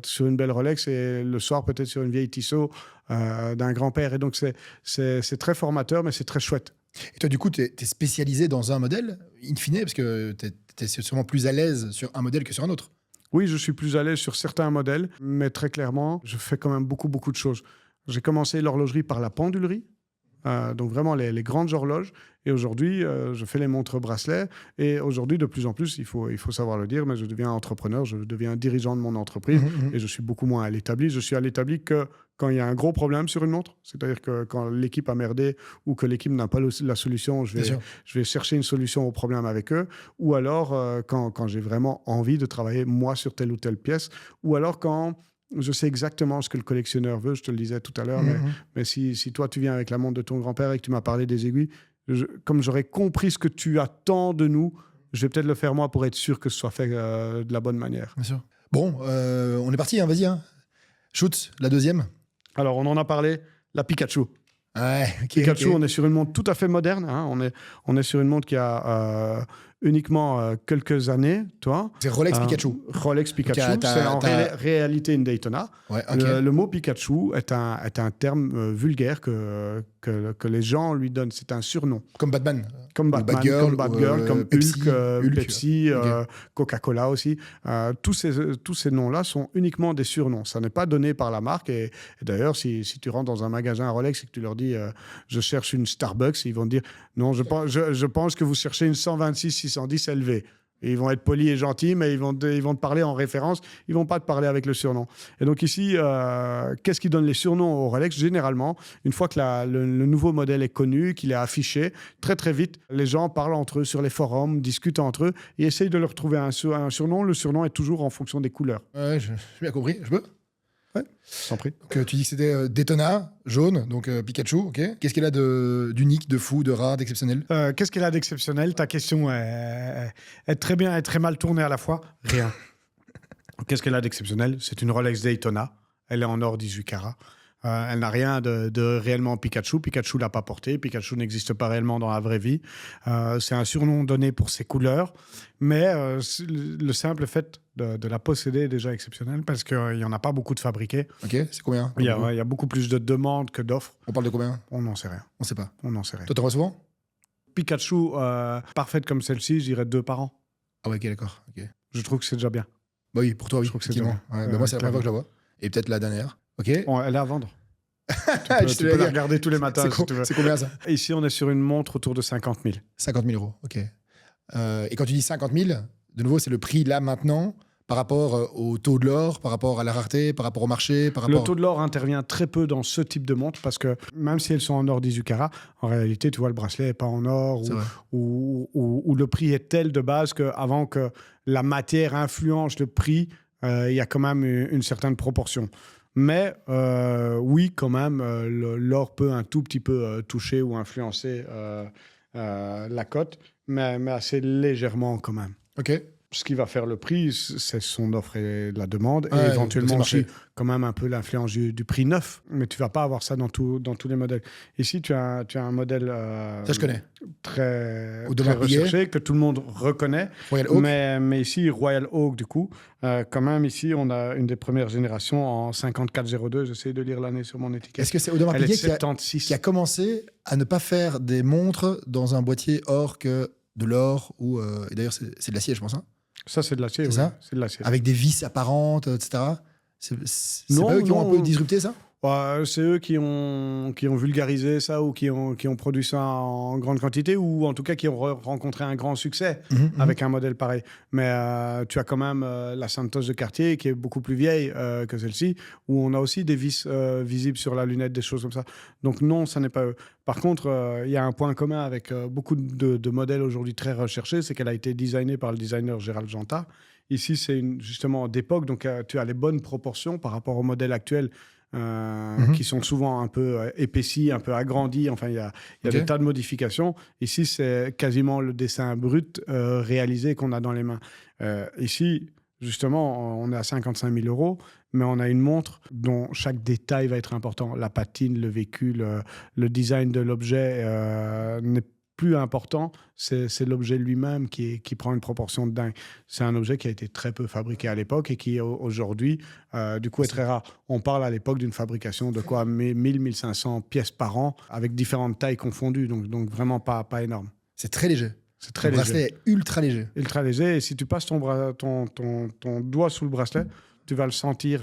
sur une belle Rolex et le soir peut-être sur une vieille Tissot d'un grand-père. Et donc, c'est très formateur, mais c'est très chouette. Et toi, du coup, tu es spécialisé dans un modèle, in fine, parce que tu es sûrement plus à l'aise sur un modèle que sur un autre. Oui, je suis plus à l'aise sur certains modèles, mais très clairement, je fais quand même beaucoup de choses. J'ai commencé l'horlogerie par la pendulerie. donc vraiment les grandes horloges. Et aujourd'hui, je fais les montres bracelets. Et aujourd'hui, de plus en plus, il faut savoir le dire, mais je deviens entrepreneur, je deviens dirigeant de mon entreprise et je suis beaucoup moins à l'établi. Je suis à l'établi que quand il y a un gros problème sur une montre, c'est-à-dire que quand l'équipe a merdé ou que l'équipe n'a pas la solution, je vais chercher une solution au problème avec eux. Ou alors quand j'ai vraiment envie de travailler, moi, sur telle ou telle pièce. Ou alors quand je sais exactement ce que le collectionneur veut, je te le disais tout à l'heure, mais si toi, tu viens avec la montre de ton grand-père et que tu m'as parlé des aiguilles, comme j'aurais compris ce que tu attends de nous, je vais peut-être le faire moi pour être sûr que ce soit fait de la bonne manière. Bien sûr. Bon, on est parti, hein, vas-y. Hein. Shoot, la deuxième. Alors, on en a parlé, la Pikachu. Ouais, Pikachu, on est sur une montre tout à fait moderne. Hein. On est sur une montre qui a uniquement quelques années, toi. C'est Rolex Pikachu. Rolex Pikachu, c'est en réalité une Daytona. Ouais, okay. Le mot Pikachu est un terme vulgaire que les gens lui donnent. C'est un surnom. Comme Batman. Comme Batman, comme Hulk, Pepsi, okay. Coca-Cola aussi. Tous ces noms-là sont uniquement des surnoms. Ça n'est pas donné par la marque. Et d'ailleurs, si tu rentres dans un magasin Rolex et que tu leur dis je cherche une Starbucks, ils vont te dire non, je pense que vous cherchez une 126 610 LV. Et ils vont être polis et gentils, mais ils vont te parler en référence. Ils ne vont pas te parler avec le surnom. Et donc ici, qu'est-ce qui donne les surnoms au Rolex? Généralement, une fois que le nouveau modèle est connu, qu'il est affiché, très très vite, les gens parlent entre eux sur les forums, discutent entre eux et essayent de leur trouver un surnom. Le surnom est toujours en fonction des couleurs. Ouais, j'ai bien compris. Je peux? Ouais, sans prix. Donc, tu dis que c'était Daytona, jaune, donc Pikachu, ok. Qu'est-ce qu'elle a d'unique, de fou, de rare, d'exceptionnel? Qu'est-ce qu'elle a d'exceptionnel? Ta question est très bien et très mal tournée à la fois. Rien. Qu'est-ce qu'elle a d'exceptionnel? C'est une Rolex Daytona. Elle est en or 18 carats. Elle n'a rien de réellement Pikachu. Pikachu l'a pas porté. Pikachu n'existe pas réellement dans la vraie vie. C'est un surnom donné pour ses couleurs. Mais le simple fait de la posséder est déjà exceptionnel parce qu'il n'y en a pas beaucoup de fabriqués. Ok, c'est combien? Il y a beaucoup plus de demandes que d'offres. On parle de combien? On n'en sait rien. On ne sait pas. On n'en sait rien. Toi, t'en vois souvent? Pikachu, parfaite comme celle-ci, je dirais 2 par an. Ah ouais, ok, d'accord. Okay. Je trouve que c'est déjà bien. Bah oui, pour toi, oui. Je trouve que c'est bien. Ouais, moi, c'est la première fois que je la vois. Et peut-être la dernière. Ok. Bon, elle est à vendre. tu peux la regarder tous les matins si tu veux. C'est combien ça? Ici, on est sur une montre autour de 50 000. 50 000 euros, ok. Et quand tu dis 50 000, de nouveau, c'est le prix là maintenant par rapport au taux de l'or, par rapport à la rareté, par rapport au marché, par rapport... Le taux de l'or intervient très peu dans ce type de montre parce que même si elles sont en or 18 carats, en réalité, tu vois, le bracelet n'est pas en or ou le prix est tel de base qu'avant que la matière influence le prix, il y a quand même une certaine proportion. Mais oui, quand même, l'or peut un tout petit peu toucher ou influencer la cote, mais assez légèrement quand même. Ok. Ce qui va faire le prix, c'est son offre et la demande, et éventuellement aussi quand même un peu l'influence du prix neuf. Mais tu ne vas pas avoir ça dans tous les modèles. Ici, tu as un modèle ça, je connais. très recherché, que tout le monde reconnaît. Royal Oak. Mais ici, Royal Oak, du coup, quand même, ici, on a une des premières générations en 5402. J'essaie de lire l'année sur mon étiquette. Est-ce que c'est Audemars Piguet qui a commencé à ne pas faire des montres dans un boîtier or que de l'or et d'ailleurs, c'est de l'acier, je pense, hein? Ça, c'est de l'acier, c'est ça? C'est de l'acier. Avec des vis apparentes, etc. C'est pas eux qui ont un peu disrupté ça? C'est eux qui ont vulgarisé ça ou qui ont produit ça en grande quantité ou en tout cas qui ont rencontré un grand succès avec un modèle pareil. Mais tu as quand même la Santos de Cartier qui est beaucoup plus vieille que celle-ci, où on a aussi des vis visibles sur la lunette, des choses comme ça. Donc non, ça n'est pas eux. Par contre, il y a un point commun avec beaucoup de modèles aujourd'hui très recherchés, c'est qu'elle a été designée par le designer Gérald Janta. Ici, c'est justement d'époque, donc tu as les bonnes proportions par rapport au modèle actuel. Qui sont souvent un peu épaissis, un peu agrandis. Enfin, il y a des tas de modifications. Ici, c'est quasiment le dessin brut réalisé qu'on a dans les mains. Ici, justement, on est à 55 000 euros, mais on a une montre dont chaque détail va être important. La patine, le véhicule, le design de l'objet n'est plus important, c'est l'objet lui-même qui prend une proportion de dingue. C'est un objet qui a été très peu fabriqué à l'époque et qui aujourd'hui, du coup, est très rare. On parle à l'époque d'une fabrication de quoi 1000-1500 pièces par an avec différentes tailles confondues, donc vraiment pas énorme. C'est très léger. C'est très léger. Le bracelet est ultra léger. Ultra léger, et si tu passes ton doigt sous le bracelet, tu vas le sentir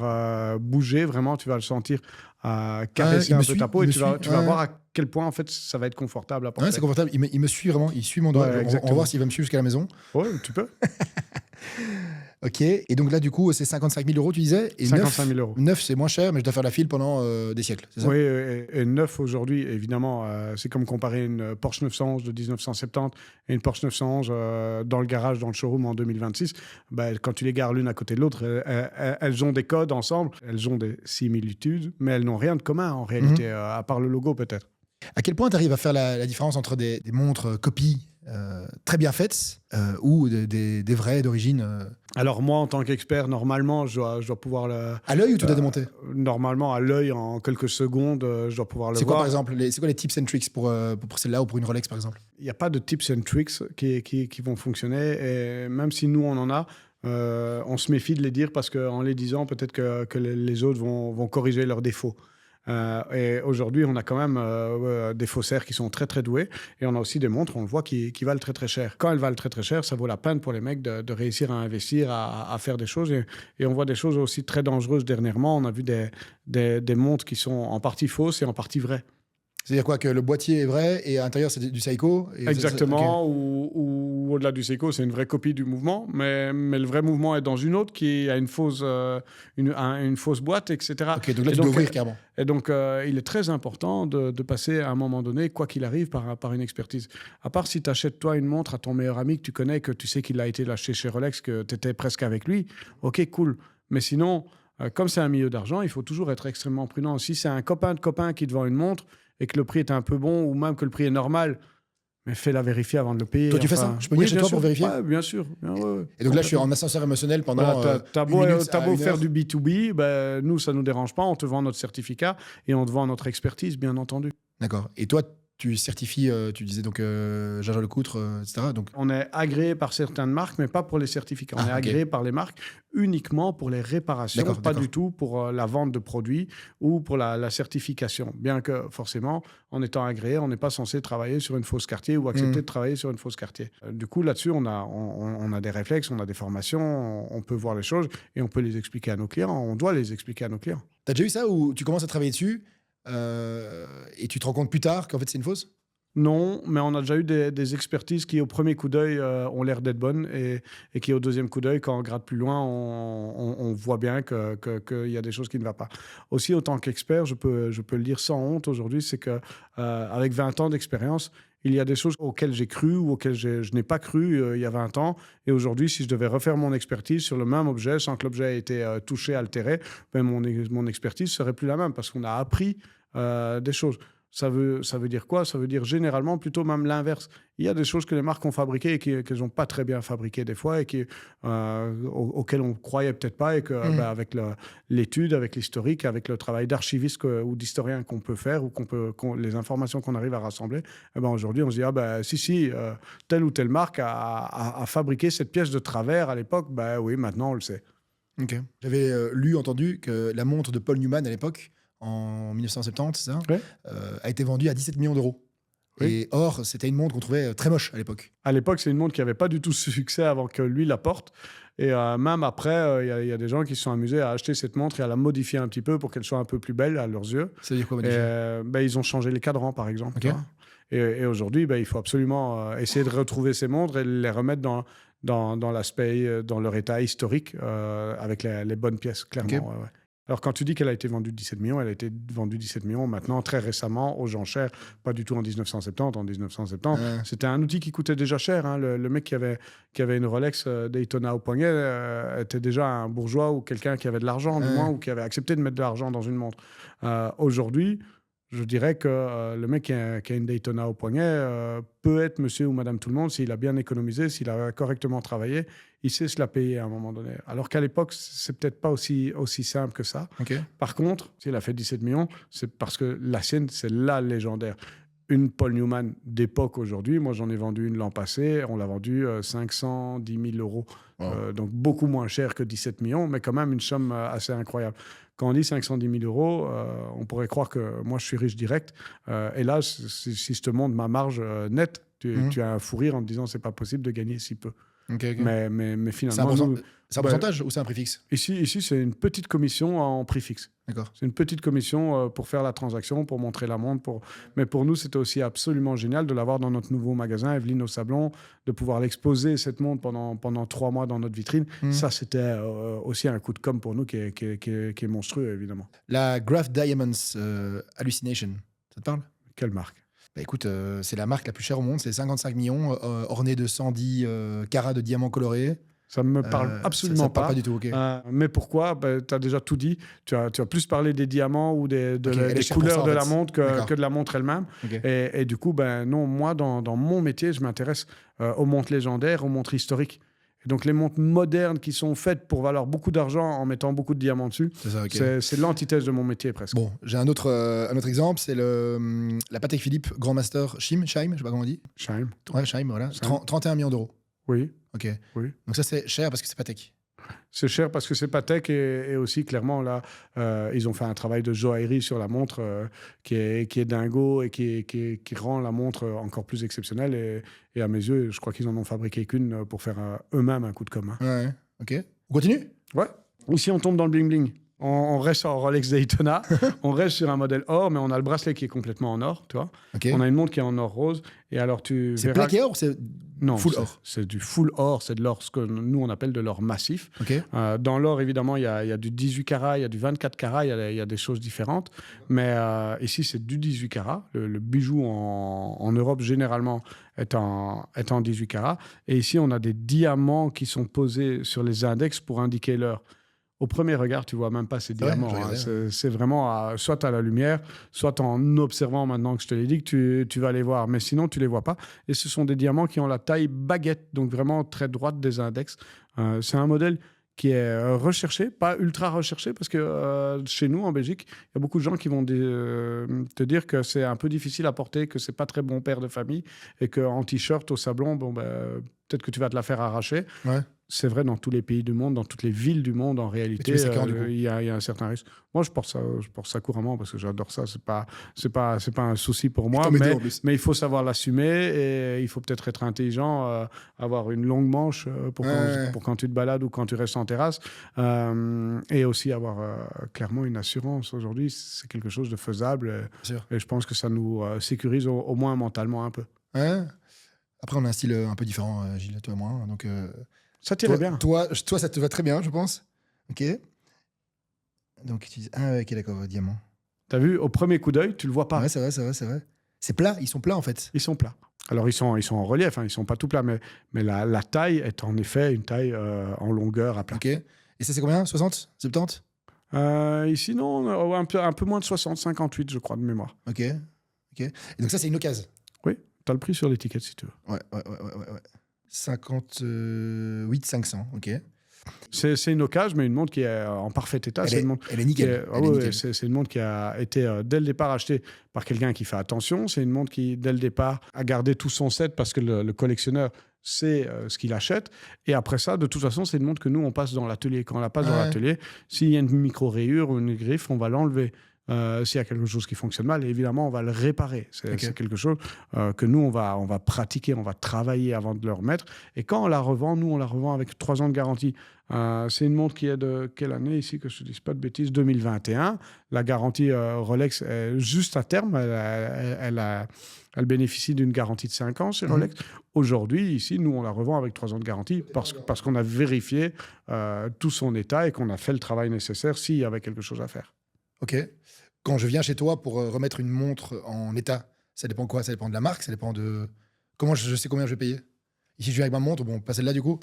bouger, vraiment, tu vas le sentir caresser un peu ta peau, et tu vas voir à quel point en fait ça va être confortable à porter. Ouais, c'est confortable. Il me suit vraiment. Il suit mon doigt. Ouais, on va voir s'il va me suivre jusqu'à la maison. Oui, tu peux. Ok. Et donc là, du coup, c'est 55 000 euros, tu disais. Et 55 000 euros. Neuf, c'est moins cher, mais je dois faire la file pendant des siècles. C'est ça? Oui, et neuf aujourd'hui, évidemment, c'est comme comparer une Porsche 911 de 1970 et une Porsche 911 dans le garage, dans le showroom en 2026. Quand tu les gares l'une à côté de l'autre, elles ont des codes ensemble, elles ont des similitudes, mais elles n'ont rien de commun en réalité, à part le logo peut-être. À quel point tu arrives à faire la différence entre des montres copies très bien faites ou des vraies d'origine Alors moi, en tant qu'expert, normalement, je dois pouvoir le... À l'œil ou tu dois démonter? Normalement, à l'œil, en quelques secondes, je dois pouvoir le voir. C'est quoi, par exemple, c'est quoi les tips and tricks pour celle-là ou pour une Rolex, par exemple? Il n'y a pas de tips and tricks qui vont fonctionner. Et même si nous, on en a, on se méfie de les dire parce qu'en les disant, peut-être que les autres vont corriger leurs défauts. Et aujourd'hui, on a quand même des faussaires qui sont très, très doués. Et on a aussi des montres, on le voit, qui valent très, très cher. Quand elles valent très, très cher, ça vaut la peine pour les mecs de réussir à investir, à faire des choses. Et on voit des choses aussi très dangereuses dernièrement. On a vu des montres qui sont en partie fausses et en partie vraies. C'est-à-dire quoi, que le boîtier est vrai et à l'intérieur c'est du Seiko? Exactement, okay. Ou au-delà du Seiko, c'est une vraie copie du mouvement, mais le vrai mouvement est dans une autre qui a une fausse boîte, etc. Ok, donc là tu dois ouvrir carrément. Et donc il est très important de passer à un moment donné, quoi qu'il arrive, par une expertise. À part si tu achètes toi une montre à ton meilleur ami que tu connais, que tu sais qu'il a été lâché chez Rolex, que tu étais presque avec lui, ok, cool. Mais sinon, comme c'est un milieu d'argent, il faut toujours être extrêmement prudent. Si c'est un copain de copain qui te vend une montre, et que le prix est un peu bon, ou même que le prix est normal, mais fais-la vérifier avant de le payer. Toi, tu fais ça? Je peux venir chez toi pour vérifier? Oui, bien sûr. Ouais. Et donc là, je suis en ascenseur émotionnel pendant t'as beau faire du B2B, nous, ça ne nous dérange pas. On te vend notre certificat et on te vend notre expertise, bien entendu. D'accord. Et toi, tu certifies, tu disais donc Jaja Lecoutre, etc. Donc... On est agréé par certaines marques, mais pas pour les certificats. On est agréé par les marques uniquement pour les réparations, pas du tout pour la vente de produits ou pour la certification. Bien que, forcément, en étant agréé, on n'est pas censé travailler sur une fausse quartier ou accepter de travailler sur une fausse quartier. Du coup, là-dessus, on a des réflexes, on a des formations, on peut voir les choses et on peut les expliquer à nos clients. On doit les expliquer à nos clients. T'as déjà eu ça où tu commences à travailler dessus et tu te rends compte plus tard qu'en fait c'est une fausse? Non, mais on a déjà eu des expertises qui, au premier coup d'œil, ont l'air d'être bonnes et qui, au deuxième coup d'œil, quand on gratte plus loin, on voit bien qu'il y a des choses qui ne vont pas. Aussi, autant qu'expert, je peux le dire sans honte aujourd'hui, c'est qu'avec 20 ans d'expérience, il y a des choses auxquelles j'ai cru ou auxquelles je n'ai pas cru il y a 20 ans. Et aujourd'hui, si je devais refaire mon expertise sur le même objet, sans que l'objet ait été touché, altéré, ben mon expertise serait plus la même parce qu'on a appris des choses. Ça veut dire quoi? Ça veut dire généralement plutôt même l'inverse. Il y a des choses que les marques ont fabriquées et qu'elles n'ont pas très bien fabriquées des fois et auxquelles on ne croyait peut-être pas et avec l'étude, avec l'historique, avec le travail d'archiviste ou d'historien qu'on peut faire ou les informations qu'on arrive à rassembler, aujourd'hui on se dit telle ou telle marque a fabriqué cette pièce de travers à l'époque. Oui, maintenant on le sait. Okay. J'avais entendu que la montre de Paul Newman à l'époque, en 1970, c'est ça, a été vendue à 17 millions d'euros. Oui. Et or, c'était une montre qu'on trouvait très moche à l'époque. À l'époque, c'est une montre qui n'avait pas du tout ce succès avant que lui la porte. Et même après, il y a des gens qui se sont amusés à acheter cette montre et à la modifier un petit peu pour qu'elle soit un peu plus belle à leurs yeux. Ça veut dire quoi, modifier? Ils ont changé les cadrans, par exemple. Okay. Et aujourd'hui, il faut absolument essayer de retrouver ces montres et les remettre dans l'aspect, dans leur état historique, avec les bonnes pièces, clairement. Okay. Ouais. Alors, quand tu dis qu'elle a été vendue 17 millions, elle a été vendue 17 millions maintenant, très récemment, aux enchères, pas du tout en 1970. En 1970, c'était un outil qui coûtait déjà cher. Hein. Le mec qui avait une Rolex Daytona au poignet était déjà un bourgeois ou quelqu'un qui avait de l'argent, du moins, ou qui avait accepté de mettre de l'argent dans une montre. Aujourd'hui, je dirais que le mec qui a une Daytona au poignet peut être monsieur ou madame tout le monde s'il a bien économisé, s'il a correctement travaillé, il sait se la payer à un moment donné. Alors qu'à l'époque, c'est peut-être pas aussi simple que ça. Okay. Par contre, s'il a fait 17 millions, c'est parce que la sienne, c'est la légendaire. Une Paul Newman d'époque aujourd'hui, moi j'en ai vendu une l'an passé, on l'a vendue 510 000 euros. Wow. Donc beaucoup moins cher que 17 millions, mais quand même une somme assez incroyable. Quand on dit 510 000 euros, on pourrait croire que moi je suis riche direct. Et là, si je te montre ma marge nette, tu as un fou rire en te disant c'est pas possible de gagner si peu. Okay. Mais finalement... C'est un pourcentage ou c'est un prix fixe? Ici, c'est une petite commission en prix fixe. D'accord. C'est une petite commission pour faire la transaction, pour montrer la montre. Mais pour nous, c'était aussi absolument génial de l'avoir dans notre nouveau magasin, Evelyne au Sablon, de pouvoir l'exposer, cette montre, pendant 3 mois dans notre vitrine. Ça, c'était aussi un coup de com' pour nous qui est monstrueux, évidemment. La Graph Diamonds Hallucination, ça te parle? Quelle marque? Bah écoute, c'est la marque la plus chère au monde, c'est 55 millions, ornée de 110 carats de diamants colorés. Ça ne me parle absolument ça parle pas du tout, ok. Mais pourquoi? Tu as déjà tout dit. Tu as plus parlé des diamants ou des couleurs de la montre que de la montre elle-même. Okay. Et du coup, non, moi, dans mon métier, je m'intéresse aux montres légendaires, aux montres historiques. Et donc, les montres modernes qui sont faites pour valoir beaucoup d'argent en mettant beaucoup de diamants dessus, c'est l'antithèse de mon métier presque. Bon, j'ai un autre exemple, c'est la Patek Philippe Grand Master Chime, je sais pas comment on dit. Chime. Ouais, Chime, voilà. 31 millions d'euros. Oui. Ok. Oui. Donc ça, c'est cher parce que c'est Patek. C'est cher parce que c'est Patek et aussi, clairement, là, ils ont fait un travail de joaillerie sur la montre qui est dingo et qui rend la montre encore plus exceptionnelle. Et à mes yeux, je crois qu'ils en ont fabriqué qu'une pour faire eux-mêmes un coup de com'. Ouais, ok. On continue? Ouais. Ici, on tombe dans le bling-bling. On reste en Rolex Daytona, on reste sur un modèle or, mais on a le bracelet qui est complètement en or, tu vois. Okay. On a une montre qui est en or rose, et alors tu c'est verras... plaqué or ou c'est full or? C'est du full or, c'est de l'or, ce que nous on appelle de l'or massif. Okay. Dans l'or, évidemment, il y a du 18 carats, il y a du 24 carats, il y a des choses différentes, mais ici c'est du 18 carats. Le bijou en Europe, généralement, est en 18 carats, et ici on a des diamants qui sont posés sur les index pour indiquer l'heure. Au premier regard, tu vois même pas ces diamants. C'est vraiment soit à la lumière, soit en observant maintenant que je te l'ai dit que tu vas les voir. Mais sinon, tu les vois pas. Et ce sont des diamants qui ont la taille baguette, donc vraiment très droite des index. C'est un modèle qui est recherché, pas ultra recherché, parce que chez nous, en Belgique, il y a beaucoup de gens qui vont te dire que c'est un peu difficile à porter, que c'est pas très bon père de famille, et qu'en t-shirt, au sablon, peut-être que tu vas te la faire arracher. Ouais. C'est vrai dans tous les pays du monde, dans toutes les villes du monde, en réalité, il y a un certain risque. Moi, je porte ça couramment parce que j'adore ça. C'est pas un souci pour moi, mais il faut savoir l'assumer et il faut peut-être être intelligent, avoir une longue manche pour quand tu te balades ou quand tu restes en terrasse, et aussi avoir clairement une assurance. Aujourd'hui, c'est quelque chose de faisable et je pense que ça nous sécurise au moins mentalement un peu. Ouais. Après, on a un style un peu différent, Gilles, toi et moi. Donc, ça t'irait bien. Toi, ça te va très bien, je pense. Ok. Donc, tu dis... Ah, ok, d'accord, diamant. T'as vu, au premier coup d'œil, tu le vois pas. Ouais, c'est vrai. C'est plat, ils sont plats, en fait. Ils sont plats. Alors, ils sont en relief, hein, ils sont pas tout plats, mais la taille est en effet une taille en longueur à plat. Ok. Et ça, c'est combien? 60? 70? Ici, non, un peu moins de 60, 58, je crois, de mémoire. Ok. Et donc, ça, c'est une occasion. Oui, t'as le prix sur l'étiquette, si tu veux. Ouais. 58 500, ok. C'est une occasion, mais une montre qui est en parfait état. Elle est nickel. C'est une montre qui a été, dès le départ, achetée par quelqu'un qui fait attention. C'est une montre qui, dès le départ, a gardé tout son set parce que le collectionneur sait ce qu'il achète. Et après ça, de toute façon, c'est une montre que nous, on passe dans l'atelier. Quand on la passe dans l'atelier, s'il y a une micro-rayure ou une griffe, on va l'enlever. S'il y a quelque chose qui fonctionne mal, évidemment, on va le réparer. C'est quelque chose que nous, on va pratiquer, on va travailler avant de le remettre. Et quand on la revend, nous, on la revend avec 3 ans de garantie. C'est une montre qui est de quelle année ici, que je ne dise pas de bêtises, 2021. La garantie Rolex est juste à terme. Elle bénéficie d'une garantie de 5 ans chez Rolex. Aujourd'hui, ici, nous, on la revend avec 3 ans de garantie parce qu'on a vérifié tout son état et qu'on a fait le travail nécessaire s'il y avait quelque chose à faire. Ok. Quand je viens chez toi pour remettre une montre en état, ça dépend quoi? Ça dépend de la marque? Ça dépend de... Comment je sais combien je vais payer? Ici, je viens avec ma montre, bon, pas celle-là du coup.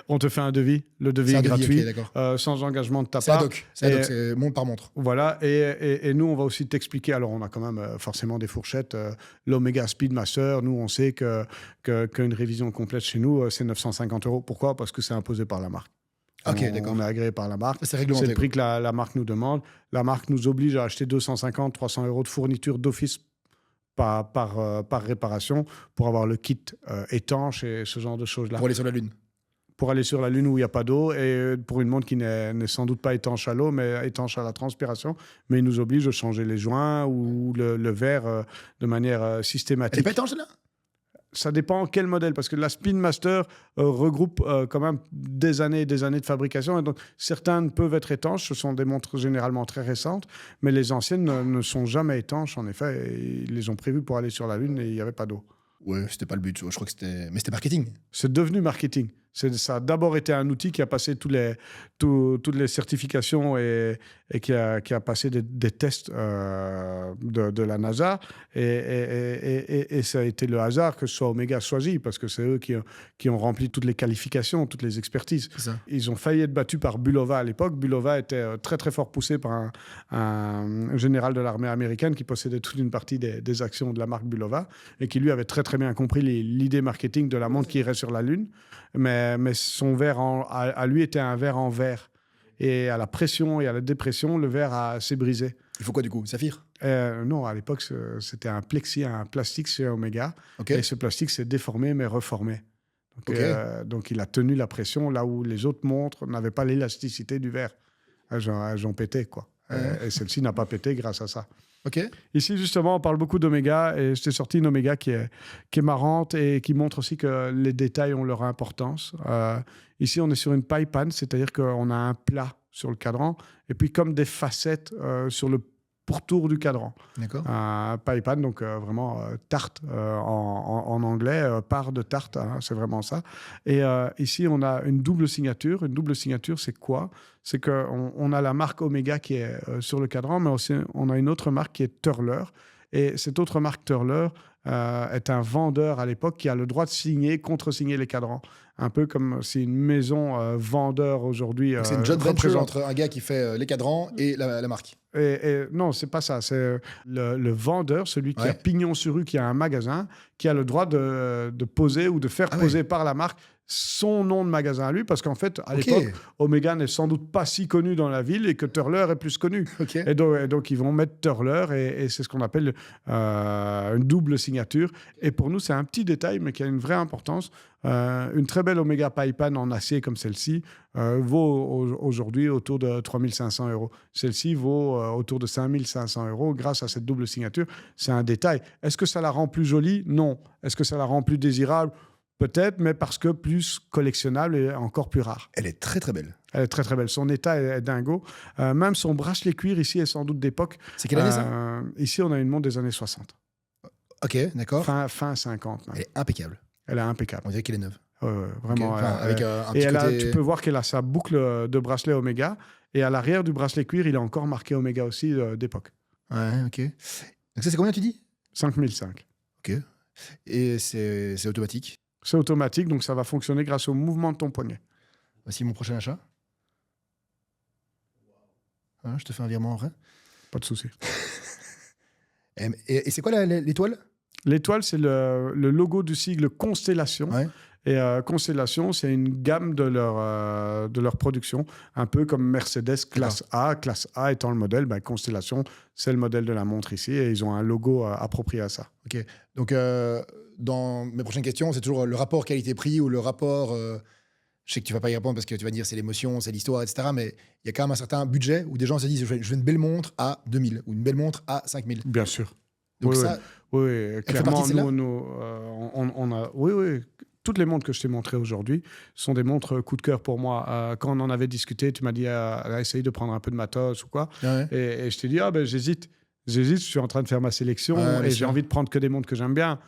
On te fait un devis. Le devis est gratuit, okay, sans engagement de ta part. C'est montre par montre. Voilà, et nous, on va aussi t'expliquer. Alors, on a quand même forcément des fourchettes. L'Omega Speedmaster, nous, on sait qu'une révision complète chez nous, c'est 950 €. Pourquoi? Parce que c'est imposé par la marque. Ok, d'accord. On est agréé par la marque. C'est réglementé. C'est le prix que la marque nous demande. La marque nous oblige à acheter 250, 300 € de fourniture d'office par réparation pour avoir le kit étanche et ce genre de choses-là. Pour aller sur la Lune. Pour aller sur la Lune où il n'y a pas d'eau et pour une montre qui n'est sans doute pas étanche à l'eau, mais étanche à la transpiration. Mais il nous oblige de changer les joints ou le verre de manière systématique. Elle n'est pas étanche, là? Ça dépend quel modèle, parce que la Spin Master regroupe quand même des années et des années de fabrication. Et donc, certaines peuvent être étanches. Ce sont des montres généralement très récentes, mais les anciennes ne sont jamais étanches. En effet, ils les ont prévues pour aller sur la Lune et il n'y avait pas d'eau. Ouais, c'était pas le but. Je crois que c'était... Mais c'était marketing. C'est devenu marketing. Ça a d'abord été un outil qui a passé toutes les certifications et qui a passé des tests de la NASA. Et ça a été le hasard que ce soit Omega choisi, parce que c'est eux qui ont rempli toutes les qualifications, toutes les expertises. Ils ont failli être battus par Bulova à l'époque. Bulova était très, très fort poussé par un général de l'armée américaine qui possédait toute une partie des actions de la marque Bulova et qui, lui, avait très, très bien compris l'idée marketing de la montre qui irait sur la Lune. Mais son verre à lui était un verre en verre. Et à la pression et à la dépression, le verre s'est brisé. Il faut quoi du coup? Saphir? Non, à l'époque, c'était un plastique chez Omega. Okay. Et ce plastique s'est déformé mais reformé. Donc il a tenu la pression là où les autres montres n'avaient pas l'élasticité du verre. Elles ont pété, quoi. Et celle-ci n'a pas pété grâce à ça. Okay. Ici, justement, on parle beaucoup d'Omega et je t'ai sorti une Omega qui est marrante et qui montre aussi que les détails ont leur importance. Ici, on est sur une paille panne, c'est-à-dire qu'on a un plat sur le cadran et puis comme des facettes sur le pourtour du cadran. D'accord. Pie pan, donc vraiment tarte en anglais, part de tarte, hein, c'est vraiment ça. Et ici, on a une double signature. Une double signature, c'est quoi? C'est qu'on a la marque Omega qui est sur le cadran, mais aussi on a une autre marque qui est Turler. Et cette autre marque Turler est un vendeur à l'époque qui a le droit de contre-signer les cadrans. Un peu comme si une maison vendeur aujourd'hui. C'est une joint venture entre un gars qui fait les cadrans et la marque. Non, c'est pas ça. C'est le vendeur, celui qui a pignon sur rue, qui a un magasin, qui a le droit de poser ou de faire poser par la marque son nom de magasin à lui, parce qu'en fait, à l'époque, Omega n'est sans doute pas si connu dans la ville et que Turler est plus connu. Et donc, ils vont mettre Turler et c'est ce qu'on appelle une double signature. Et pour nous, c'est un petit détail, mais qui a une vraie importance. Une très belle Omega Pie Pan en acier comme celle-ci vaut aujourd'hui autour de 3 500 €. Celle-ci vaut autour de 5 500 € grâce à cette double signature. C'est un détail. Est-ce que ça la rend plus jolie? Non. Est-ce que ça la rend plus désirable? Peut-être, mais parce que plus collectionnable et encore plus rare. Elle est très très belle. Elle est très très belle. Son état est dingo. Même son bracelet cuir ici est sans doute d'époque. C'est quelle année ça? Ici, on a une montre des années 60. Ok, d'accord. Fin 50. Même. Elle est impeccable. Elle est impeccable. On dirait qu'elle est neuve. Vraiment. Okay. Avec un petit côté... tu peux voir qu'elle a sa boucle de bracelet Omega. Et à l'arrière du bracelet cuir, il est encore marqué Omega aussi d'époque. Ouais, ok. Donc ça, c'est combien tu dis? 5005. Ok. Et c'est automatique? C'est automatique, donc ça va fonctionner grâce au mouvement de ton poignet. Voici mon prochain achat. Hein, je te fais un virement en vrai. Pas de souci. Et c'est quoi l'étoile? L'étoile, c'est le logo du sigle Constellation. Ouais. Et Constellation, c'est une gamme de leur production, un peu comme Mercedes classe A. Classe A étant le modèle, Constellation, c'est le modèle de la montre ici, et ils ont un logo approprié à ça. Ok. Donc, dans mes prochaines questions, c'est toujours le rapport qualité-prix ou le rapport... je sais que tu ne vas pas y répondre parce que tu vas dire c'est l'émotion, c'est l'histoire, etc. Mais il y a quand même un certain budget où des gens se disent je veux une belle montre à 2000 ou une belle montre à 5000. Bien sûr. Donc oui, clairement, on a... Oui. Toutes les montres que je t'ai montrées aujourd'hui sont des montres coup de cœur pour moi. Quand on en avait discuté, tu m'as dit essaye de prendre un peu de matos ou quoi. Ouais. Et je t'ai dit, j'hésite, je suis en train de faire ma sélection et j'ai envie de prendre que des montres que j'aime bien.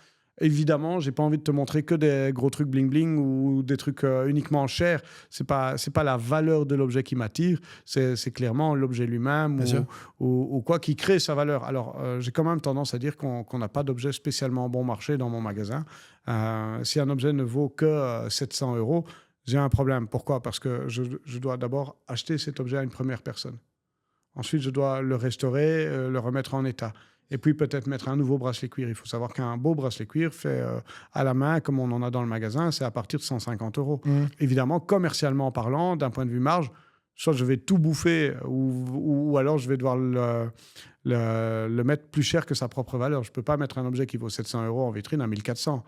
Évidemment, j'ai pas envie de te montrer que des gros trucs bling bling ou des trucs uniquement chers. C'est pas la valeur de l'objet qui m'attire, c'est clairement l'objet lui-même ou quoi qui crée sa valeur. Alors, j'ai quand même tendance à dire qu'on n'a pas d'objet spécialement bon marché dans mon magasin. Si un objet ne vaut que 700 €, j'ai un problème. Pourquoi? Parce que je dois d'abord acheter cet objet à une première personne. Ensuite, je dois le restaurer, le remettre en état. Et puis peut-être mettre un nouveau bracelet cuir. Il faut savoir qu'un beau bracelet cuir fait à la main, comme on en a dans le magasin, c'est à partir de 150 €. Évidemment, commercialement parlant, d'un point de vue marge, soit je vais tout bouffer ou alors je vais devoir le mettre plus cher que sa propre valeur. Je ne peux pas mettre un objet qui vaut 700 € en vitrine à 1400.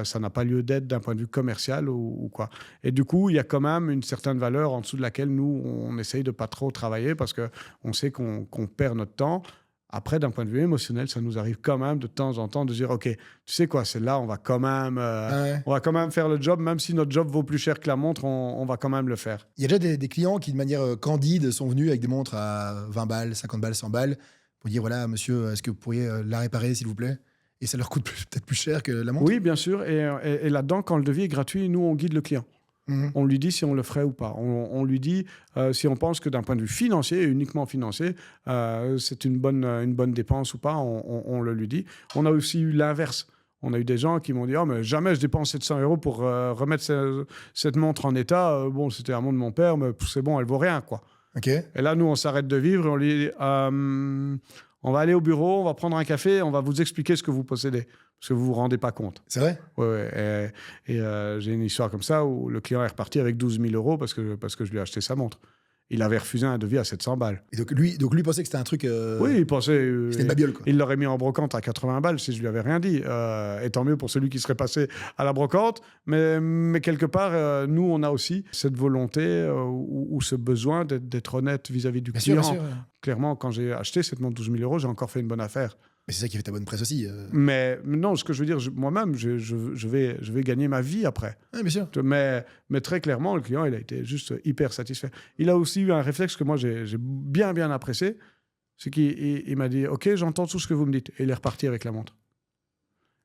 Ça n'a pas lieu d'être d'un point de vue commercial ou quoi. Et du coup, il y a quand même une certaine valeur en dessous de laquelle nous, on essaye de pas trop travailler parce qu'on sait qu'on perd notre temps. Après, d'un point de vue émotionnel, ça nous arrive quand même de temps en temps de dire, OK, tu sais quoi, celle-là, on va quand même faire le job, même si notre job vaut plus cher que la montre, on va quand même le faire. Il y a déjà des clients qui, de manière candide, sont venus avec des montres à 20 balles, 50 balles, 100 balles, pour dire, voilà, monsieur, est-ce que vous pourriez la réparer, s'il vous plaît? Et ça leur coûte peut-être plus cher que la montre? Oui, bien sûr. Et là-dedans, quand le devis est gratuit, nous, on guide le client. On lui dit si on le ferait ou pas. On lui dit si on pense que d'un point de vue financier, et uniquement financier, c'est une bonne dépense ou pas, on le lui dit. On a aussi eu l'inverse. On a eu des gens qui m'ont dit « mais jamais je dépense 700 € pour remettre cette montre en état. Bon, c'était la montre de mon père, mais c'est bon, elle vaut rien, quoi. » Okay. Et là, nous, on s'arrête de vivre et on lui dit on va aller au bureau, on va prendre un café, on va vous expliquer ce que vous possédez. Parce que vous ne vous rendez pas compte. C'est vrai? Oui. Et j'ai une histoire comme ça où le client est reparti avec 12 000 € parce que je lui ai acheté sa montre. Il avait refusé un devis à 700 balles. Et donc lui pensait que c'était un truc... Oui, il pensait... c'était une babiole, quoi. Il l'aurait mis en brocante à 80 balles si je lui avais rien dit. Et tant mieux pour celui qui serait passé à la brocante. Mais quelque part, nous, on a aussi cette volonté ou ce besoin d'être honnête vis-à-vis du client. Bien sûr. Clairement, quand j'ai acheté cette montre 12 000 €, j'ai encore fait une bonne affaire. Mais c'est ça qui fait ta bonne presse aussi. Mais non, ce que je veux dire, moi-même, je vais gagner ma vie après. Oui, bien sûr. Mais très clairement, le client, il a été juste hyper satisfait. Il a aussi eu un réflexe que moi, j'ai bien apprécié. C'est qu'il m'a dit « Ok, j'entends tout ce que vous me dites. » Et il est reparti avec la montre.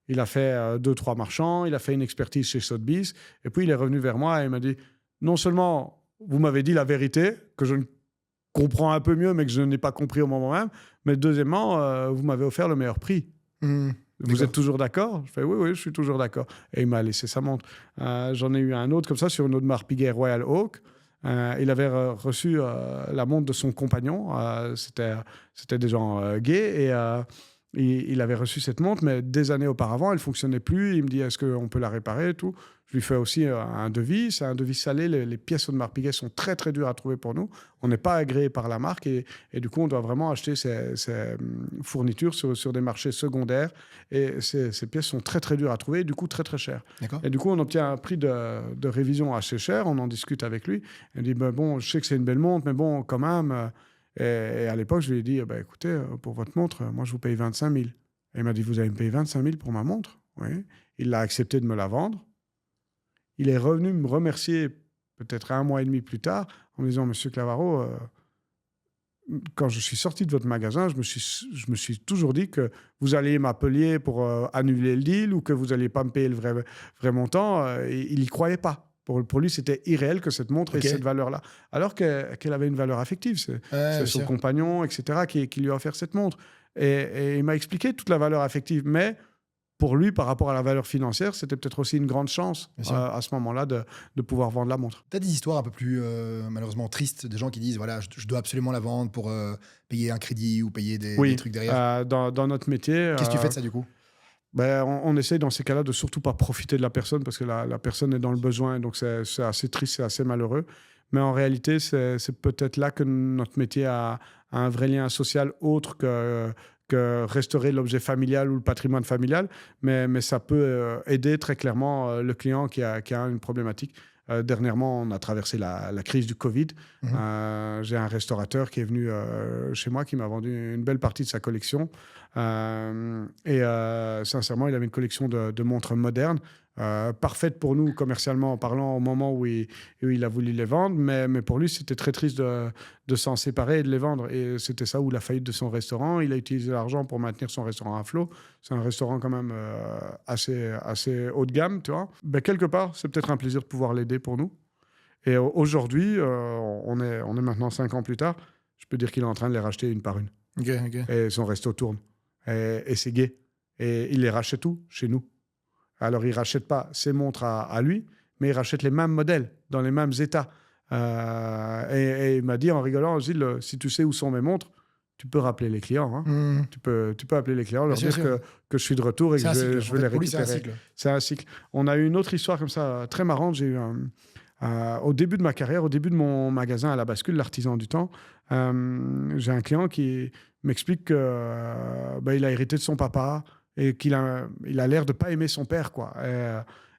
Il a fait 2-3 marchands, il a fait une expertise chez Sotheby's. Et puis, il est revenu vers moi et il m'a dit « Non seulement vous m'avez dit la vérité, que je ne comprends un peu mieux, mais que je n'ai pas compris au moment même. Mais deuxièmement, vous m'avez offert le meilleur prix. Vous êtes toujours d'accord? Je fais oui, je suis toujours d'accord. Et il m'a laissé sa montre. J'en ai eu un autre comme ça sur une autre marque Piguet Royal Oak. Il avait reçu la montre de son compagnon. C'était des gens gays et il avait reçu cette montre, mais des années auparavant, elle ne fonctionnait plus. Il me dit, est-ce qu'on peut la réparer et tout. Je lui fais aussi un devis. C'est un devis salé. Les pièces de marque Piguet sont très, très dures à trouver pour nous. On n'est pas agréé par la marque et du coup, on doit vraiment acheter ces fournitures sur des marchés secondaires. Et ces pièces sont très, très dures à trouver et du coup, très, très chères. Et du coup, on obtient un prix de révision assez cher. On en discute avec lui. Il dit, bon, je sais que c'est une belle montre, mais bon, quand même... Et à l'époque, je lui ai dit, écoutez, pour votre montre, moi, je vous paye 25 000. Et il m'a dit, vous allez me payer 25 000 pour ma montre? Oui. Il a accepté de me la vendre. Il est revenu me remercier peut-être 1 mois et demi plus tard en me disant, Monsieur Clavaro, quand je suis sorti de votre magasin, je me suis toujours dit que vous alliez m'appeler pour annuler le deal ou que vous n'alliez pas me payer le vrai montant. Il n'y croyait pas. Pour lui, c'était irréel que cette montre ait cette valeur-là. Alors qu'elle avait une valeur affective. C'est son compagnon, etc., qui lui a offert cette montre. Et il m'a expliqué toute la valeur affective. Mais pour lui, par rapport à la valeur financière, c'était peut-être aussi une grande chance à ce moment-là de pouvoir vendre la montre. Tu as des histoires un peu plus malheureusement tristes de gens qui disent voilà, je dois absolument la vendre pour payer un crédit ou payer des trucs derrière. Dans notre métier... Qu'est-ce que tu fais de ça du coup? On essaye dans ces cas-là de surtout pas profiter de la personne parce que la personne est dans le besoin, donc c'est assez triste, c'est assez malheureux. Mais en réalité, c'est peut-être là que notre métier a un vrai lien social autre que restaurer l'objet familial ou le patrimoine familial. Mais ça peut aider très clairement le client qui a une problématique. Dernièrement, on a traversé la crise du Covid. J'ai un restaurateur qui est venu chez moi, qui m'a vendu une belle partie de sa collection. Sincèrement, il avait une collection de montres modernes, parfaite pour nous, commercialement parlant, au moment où il a voulu les vendre. Mais pour lui, c'était très triste de s'en séparer et de les vendre. Et c'était ça ou la faillite de son restaurant. Il a utilisé l'argent pour maintenir son restaurant à flot. C'est un restaurant quand même assez haut de gamme, tu vois. Quelque part, c'est peut-être un plaisir de pouvoir l'aider pour nous. Et aujourd'hui, on est maintenant 5 ans plus tard, je peux dire qu'il est en train de les racheter une par une. Et son resto tourne. Et c'est gai. Et il les rachète tout chez nous. Alors, il ne rachète pas ses montres à lui, mais il rachète les mêmes modèles, dans les mêmes états. Et il m'a dit en rigolant, Gilles, si tu sais où sont mes montres, tu peux rappeler les clients. Hein. Tu peux appeler les clients, leur dire que je suis de retour et que je vais les récupérer. C'est un cycle. On a eu une autre histoire comme ça, très marrante. J'ai eu au début de ma carrière, au début de mon magasin à la bascule, l'artisan du temps, j'ai un client qui m'explique qu'il a hérité de son papa et qu'il a l'air de ne pas aimer son père, quoi.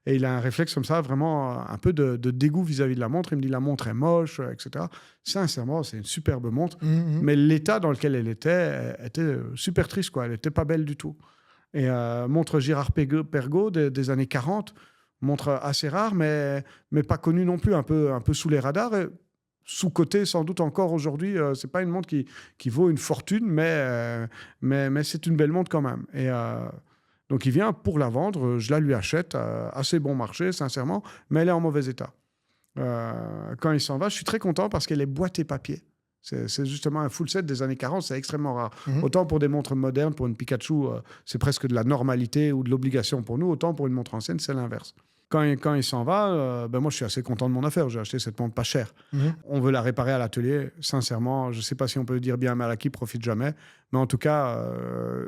Et il a un réflexe comme ça, vraiment un peu de dégoût vis-à-vis de la montre. Il me dit la montre est moche, etc. Sincèrement, c'est une superbe montre. Mais l'état dans lequel elle était super triste, quoi. Elle n'était pas belle du tout. Et montre Girard Perregaux des années 40, montre assez rare, mais pas connue non plus, un peu sous les radars. Et sous-cotée sans doute encore aujourd'hui. C'est pas une montre qui vaut une fortune, mais c'est une belle montre quand même. Et donc il vient pour la vendre, je la lui achète, assez bon marché, sincèrement, mais elle est en mauvais état. Quand il s'en va, je suis très content parce qu'elle est boîte et papier. C'est justement un full set des années 40, c'est extrêmement rare. Autant pour des montres modernes, pour une Pikachu, c'est presque de la normalité ou de l'obligation pour nous, autant pour une montre ancienne, c'est l'inverse. Quand il s'en va, moi je suis assez content de mon affaire. J'ai acheté cette montre pas chère. On veut la réparer à l'atelier. Sincèrement, je ne sais pas si on peut dire bien mal à qui profite jamais. Mais en tout cas,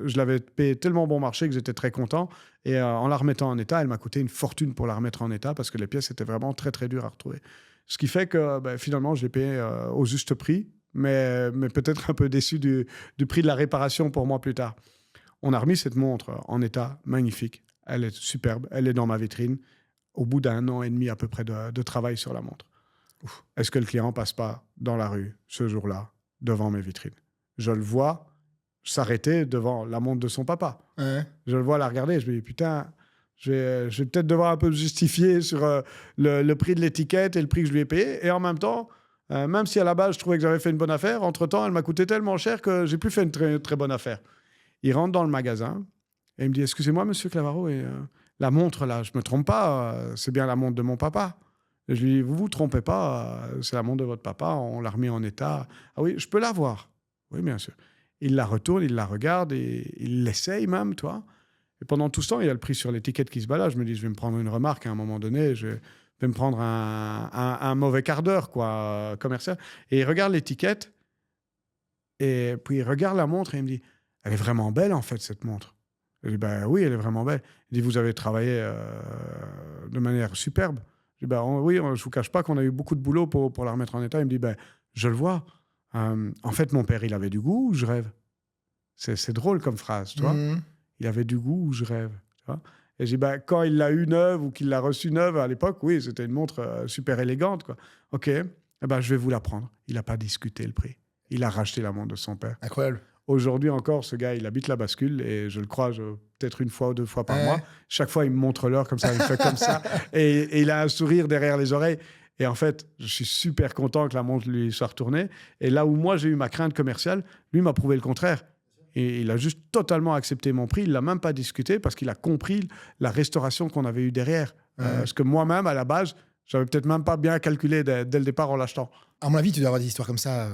je l'avais payé tellement bon marché que j'étais très content. Et en la remettant en état, elle m'a coûté une fortune pour la remettre en état parce que les pièces étaient vraiment très très dures à retrouver. Ce qui fait que finalement, je l'ai payé au juste prix, mais peut-être un peu déçu du prix de la réparation pour moi plus tard. On a remis cette montre en état magnifique. Elle est superbe. Elle est dans ma vitrine. Au bout d'1 an et demi à peu près de travail sur la montre. Ouf. Est-ce que le client passe pas dans la rue ce jour-là devant mes vitrines? Je le vois s'arrêter devant la montre de son papa. Je le vois la regarder. Je me dis, putain, je vais peut-être devoir un peu me justifier sur le prix de l'étiquette et le prix que je lui ai payé. Et en même temps, même si à la base je trouvais que j'avais fait une bonne affaire, entre-temps, elle m'a coûté tellement cher que j'ai plus fait une très, très bonne affaire. Il rentre dans le magasin et il me dit, excusez-moi, monsieur Clavaro, la montre, là, je ne me trompe pas, c'est bien la montre de mon papa. Et je lui dis, vous ne vous trompez pas, c'est la montre de votre papa, on l'a remis en état. Ah oui, je peux la voir. Oui, bien sûr. Il la retourne, il la regarde et il l'essaye même, toi. Et pendant tout ce temps, il y a le prix sur l'étiquette qui se balade. Je me dis, je vais me prendre une remarque à un moment donné, je vais me prendre un mauvais quart d'heure, quoi, commercial. Et il regarde l'étiquette et puis il regarde la montre et il me dit, elle est vraiment belle, en fait, cette montre. Je dis, oui, elle est vraiment belle. Il dit, vous avez travaillé de manière superbe. Je dis, oui, je ne vous cache pas qu'on a eu beaucoup de boulot pour la remettre en état. Il me dit, je le vois. En fait, mon père, il avait du goût ou je rêve? C'est drôle comme phrase, tu vois. Il avait du goût ou je rêve, tu vois. Et je dis, quand il l'a eu neuve ou qu'il l'a reçue neuve à l'époque, oui, c'était une montre super élégante, quoi. OK, je vais vous la prendre. Il n'a pas discuté le prix. Il a racheté la montre de son père. Incroyable. Aujourd'hui encore, ce gars, il habite la bascule et je le crois peut-être 1 fois ou 2 fois par mois. Chaque fois, il me montre l'heure comme ça, il me fait comme ça. Et il a un sourire derrière les oreilles. Et en fait, je suis super content que la montre lui soit retournée. Et là où moi, j'ai eu ma crainte commerciale, lui m'a prouvé le contraire. Et il a juste totalement accepté mon prix. Il ne l'a même pas discuté parce qu'il a compris la restauration qu'on avait eue derrière. Parce que moi-même, à la base, j'avais peut-être même pas bien calculé dès le départ en l'achetant. À mon avis, tu dois avoir des histoires comme ça.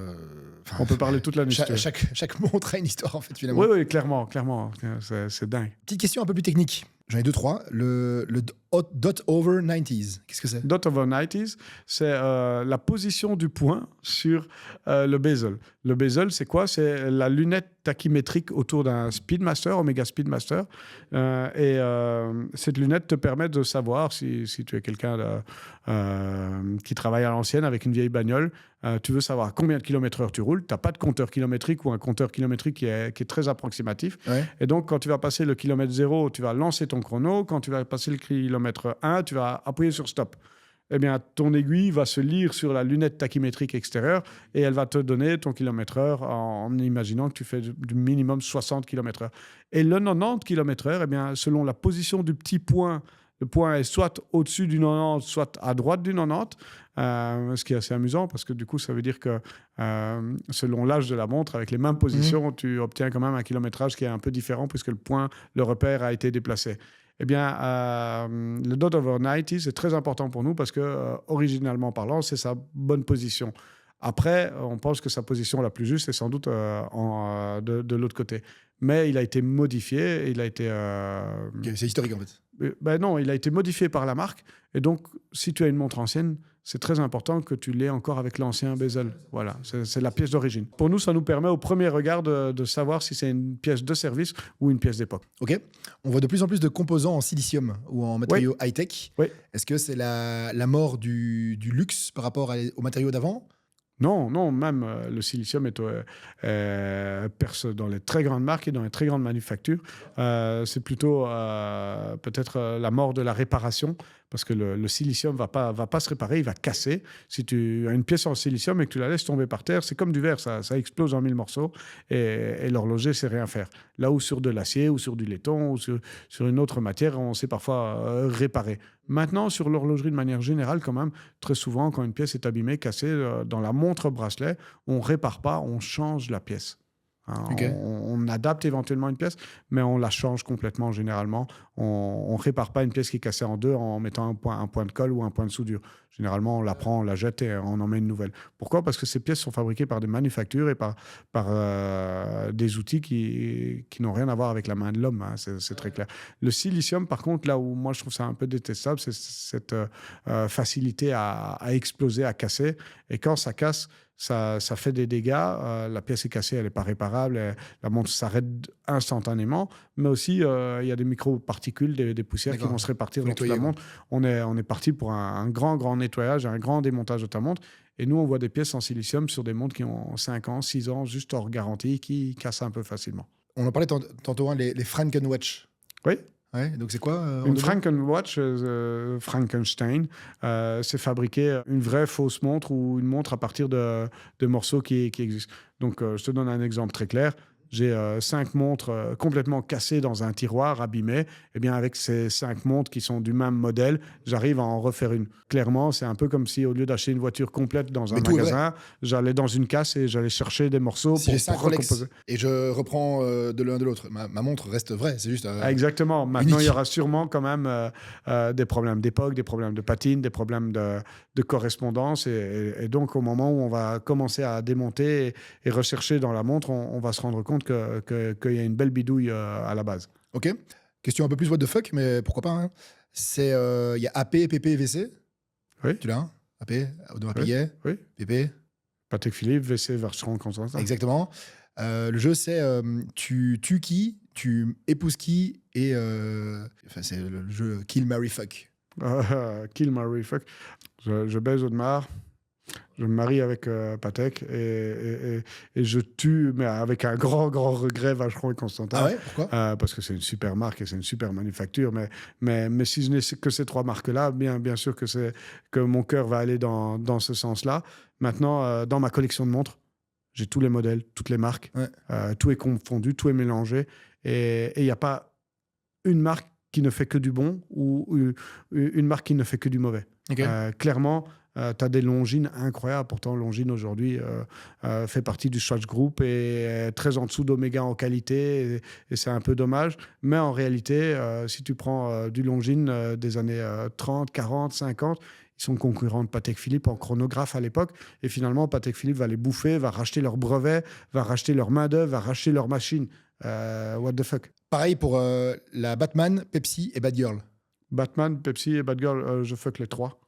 On peut parler toute la nuit. Chaque montre a une histoire, en fait, finalement. Oui, clairement. C'est dingue. Petite question un peu plus technique. J'en ai 2-3. Le dot over 90s, qu'est-ce que c'est? Dot over 90s, c'est la position du point sur le bezel. Le bezel, c'est quoi? C'est la lunette tachymétrique autour d'un Speedmaster, Omega Speedmaster. Cette lunette te permet de savoir si tu es quelqu'un qui travaille à l'ancienne avec une vieille bagnole. Tu veux savoir combien de kilomètres/heure tu roules. Tu n'as pas de compteur kilométrique ou un compteur kilométrique qui est très approximatif. Ouais. Et donc, quand tu vas passer le kilomètre 0, tu vas lancer ton chrono. Quand tu vas passer le kilomètre 1, tu vas appuyer sur stop. Eh bien, ton aiguille va se lire sur la lunette tachymétrique extérieure et elle va te donner ton kilomètre/heure en imaginant que tu fais du minimum 60 km/h. Et le 90 km/h, eh bien, selon la position du petit point, le point est soit au-dessus du 90, soit à droite du 90, ce qui est assez amusant parce que du coup, ça veut dire que selon l'âge de la montre, avec les mêmes positions, tu obtiens quand même un kilométrage qui est un peu différent puisque le repère a été déplacé. Eh bien, le dot over 90, c'est très important pour nous parce que, originalement parlant, c'est sa bonne position. Après, on pense que sa position la plus juste est sans doute de l'autre côté. Mais il a été modifié. C'est historique, en fait. Non, il a été modifié par la marque. Et donc, si tu as une montre ancienne, c'est très important que tu l'aies encore avec l'ancien bezel. Voilà, c'est la pièce d'origine. Pour nous, ça nous permet au premier regard de savoir si c'est une pièce de service ou une pièce d'époque. OK. On voit de plus en plus de composants en silicium ou en matériaux high-tech. Oui. Est-ce que c'est la mort du luxe par rapport aux matériaux d'avant ? Non, même le silicium perce dans les très grandes marques et dans les très grandes manufactures. C'est plutôt peut-être la mort de la réparation, parce que le silicium va pas se réparer, il va casser. Si tu as une pièce en silicium et que tu la laisses tomber par terre, c'est comme du verre, ça explose en 1000 morceaux et l'horloger sait rien faire. Là où sur de l'acier ou sur du laiton ou sur une autre matière, on sait parfois réparer. Maintenant, sur l'horlogerie de manière générale, quand même, très souvent, quand une pièce est abîmée, cassée, dans la montre-bracelet, on ne répare pas, on change la pièce. Okay. On adapte éventuellement une pièce, mais on la change complètement généralement. On ne répare pas une pièce qui est cassée en deux en mettant un point de colle ou un point de soudure. Généralement, on la prend, on la jette et on en met une nouvelle. Pourquoi ? Parce que ces pièces sont fabriquées par des manufactures et par des outils qui n'ont rien à voir avec la main de l'homme. Hein, c'est très clair. Le silicium, par contre, là où moi je trouve ça un peu détestable, c'est cette facilité à exploser, à casser. Et quand ça casse, ça fait des dégâts. La pièce est cassée, elle n'est pas réparable. La montre s'arrête instantanément. Mais aussi, il y a des microparticules, des poussières qui vont se répartir dans toute la montre. On est parti pour un grand nettoyage, un grand démontage de ta montre. Et nous, on voit des pièces en silicium sur des montres qui ont 5 ans, 6 ans, juste hors garantie, qui cassent un peu facilement. On en parlait tantôt, hein, les Frankenwatch. Oui. Ouais, donc c'est quoi une Frankenwatch, Frankenstein, c'est fabriquer une vraie fausse montre ou une montre à partir de morceaux qui existent. Donc, je te donne un exemple très clair. J'ai 5 montres complètement cassées dans un tiroir, abîmées. Eh bien, avec ces 5 montres qui sont du même modèle, j'arrive à en refaire une. Clairement, c'est un peu comme si, au lieu d'acheter une voiture complète dans un magasin, j'allais dans une casse et j'allais chercher des morceaux pour recomposer. Et je reprends de l'un de l'autre. Ma montre reste vraie, c'est juste... Exactement. Maintenant, il y aura sûrement quand même des problèmes d'époque, des problèmes de patine, des problèmes de correspondance. Et donc, au moment où on va commencer à démonter et rechercher dans la montre, on va se rendre compte qu'il y a une belle bidouille à la base. Ok. Question un peu plus what the fuck, mais pourquoi pas. Hein. C'est y a AP, PP, VC. Oui. Tu l'as hein AP, Audemars Piguet. Oui. PP. Patek Philippe, VC, Vacheron Constantin. Exactement. Le jeu, c'est tu tues qui, tu épouses qui, et c'est le jeu Kill, Marry, Fuck. Kill, Marry, Fuck. Je baise Audemars. Je me marie avec Patek et je tue, mais avec un grand regret, Vacheron et Constantin. Ah ouais, pourquoi parce que c'est une super marque et c'est une super manufacture. Mais si je n'ai que ces 3 marques-là, bien sûr que mon cœur va aller dans ce sens-là. Maintenant, dans ma collection de montres, j'ai tous les modèles, toutes les marques. Ouais. Tout est confondu, tout est mélangé. Et il n'y a pas une marque qui ne fait que du bon ou une marque qui ne fait que du mauvais. Okay. Clairement, tu as des Longines incroyables. Pourtant, Longines aujourd'hui fait partie du Swatch Group et est très en dessous d'Omega en qualité. Et c'est un peu dommage. Mais en réalité, si tu prends du Longines des années 30, 40, 50, ils sont concurrents de Patek Philippe en chronographe à l'époque. Et finalement, Patek Philippe va les bouffer, va racheter leurs brevets, va racheter leur main-d'œuvre, va racheter leurs machines. What the fuck. Pareil pour la Batman, Pepsi et Bad Girl. Batman, Pepsi et Bad Girl, je fuck les 3.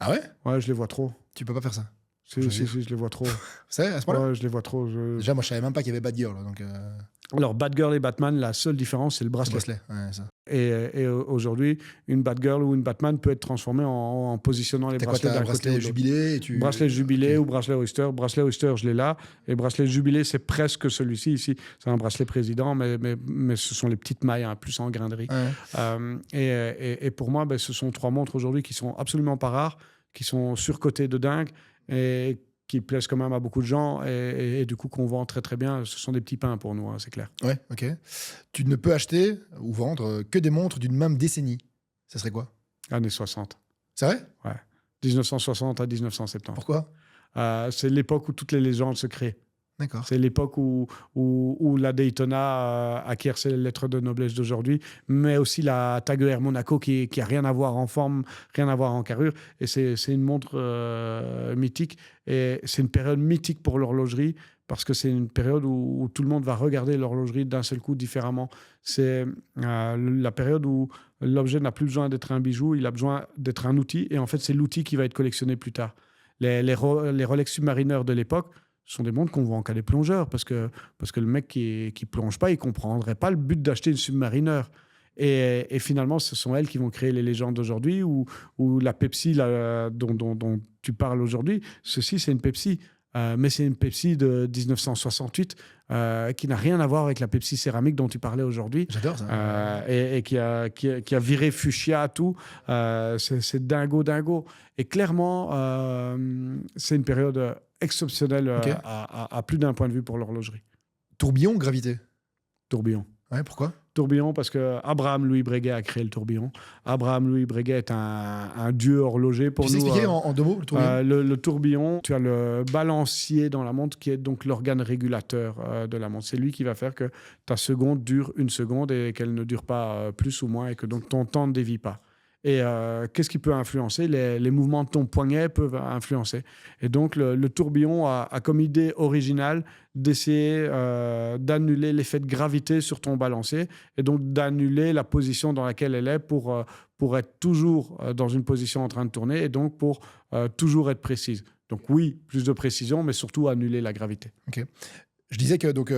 Ah ouais ? Ouais, je les vois trop. Tu peux pas faire ça ? Si, je les vois trop. C'est à ce point-là ? Ouais, je les vois trop. Déjà, moi, je savais même pas qu'il y avait Bad Girl. Donc Alors, Bad Girl et Batman, la seule différence, c'est le bracelet. Ouais, ça. Et aujourd'hui, une Bad Girl ou une Batman peut être transformée en positionnant les bracelets d'un côté ou de l'autre. Jubilé Bracelet Jubilé ou bracelet Oyster. Bracelet Oyster, je l'ai là. Et bracelet Jubilé, c'est presque celui-ci ici. C'est un bracelet président, mais ce sont les petites mailles, hein, plus en grainerie. Ouais. Et pour moi, ce sont 3 montres aujourd'hui qui sont absolument pas rares, qui sont surcotées de dingue et qui plaisent quand même à beaucoup de gens et du coup qu'on vend très très bien. Ce sont des petits pains pour nous, hein, c'est clair. Ouais, ok. Tu ne peux acheter ou vendre que des montres d'une même décennie. Ça serait quoi ? Années 60. C'est vrai ? Ouais. 1960 à 1970. Pourquoi ? C'est l'époque où toutes les légendes se créent. D'accord. C'est l'époque où la Daytona acquiert ses lettres de noblesse d'aujourd'hui, mais aussi la Tag Heuer Monaco qui a rien à voir en forme, rien à voir en carrure. Et c'est une montre mythique. Et c'est une période mythique pour l'horlogerie parce que c'est une période où tout le monde va regarder l'horlogerie d'un seul coup différemment. C'est la période où l'objet n'a plus besoin d'être un bijou, il a besoin d'être un outil. Et en fait, c'est l'outil qui va être collectionné plus tard. Les Rolex Submariner de l'époque, ce sont des montres qu'on vend qu'à des plongeurs parce que le mec qui plonge pas, il comprendrait pas le but d'acheter une Submariner. Et finalement, ce sont elles qui vont créer les légendes d'aujourd'hui ou la Pepsi dont tu parles aujourd'hui. Ceci, c'est une Pepsi. mais c'est une Pepsi de 1968 qui n'a rien à voir avec la Pepsi céramique dont tu parlais aujourd'hui. J'adore ça. Et qui a viré fuchsia à tout. C'est dingo. Et clairement, c'est une période exceptionnelle à plus d'un point de vue pour l'horlogerie. Tourbillon ou gravité? Tourbillon. Ouais, pourquoi? Tourbillon, parce que Abraham Louis Breguet a créé le tourbillon. Abraham Louis Breguet est un dieu horloger pour nous. Tu sais expliquer en 2 mots le tourbillon? Le tourbillon, tu as le balancier dans la montre qui est donc l'organe régulateur de la montre. C'est lui qui va faire que ta seconde dure 1 seconde et qu'elle ne dure pas plus ou moins et que donc ton temps ne dévie pas. Et qu'est-ce qui peut influencer? Les mouvements de ton poignet peuvent influencer. Et donc, le tourbillon a comme idée originale d'essayer d'annuler l'effet de gravité sur ton balancier et donc d'annuler la position dans laquelle elle est pour être toujours dans une position en train de tourner et donc pour toujours être précise. Donc oui, plus de précision, mais surtout annuler la gravité. Ok. Je disais que donc,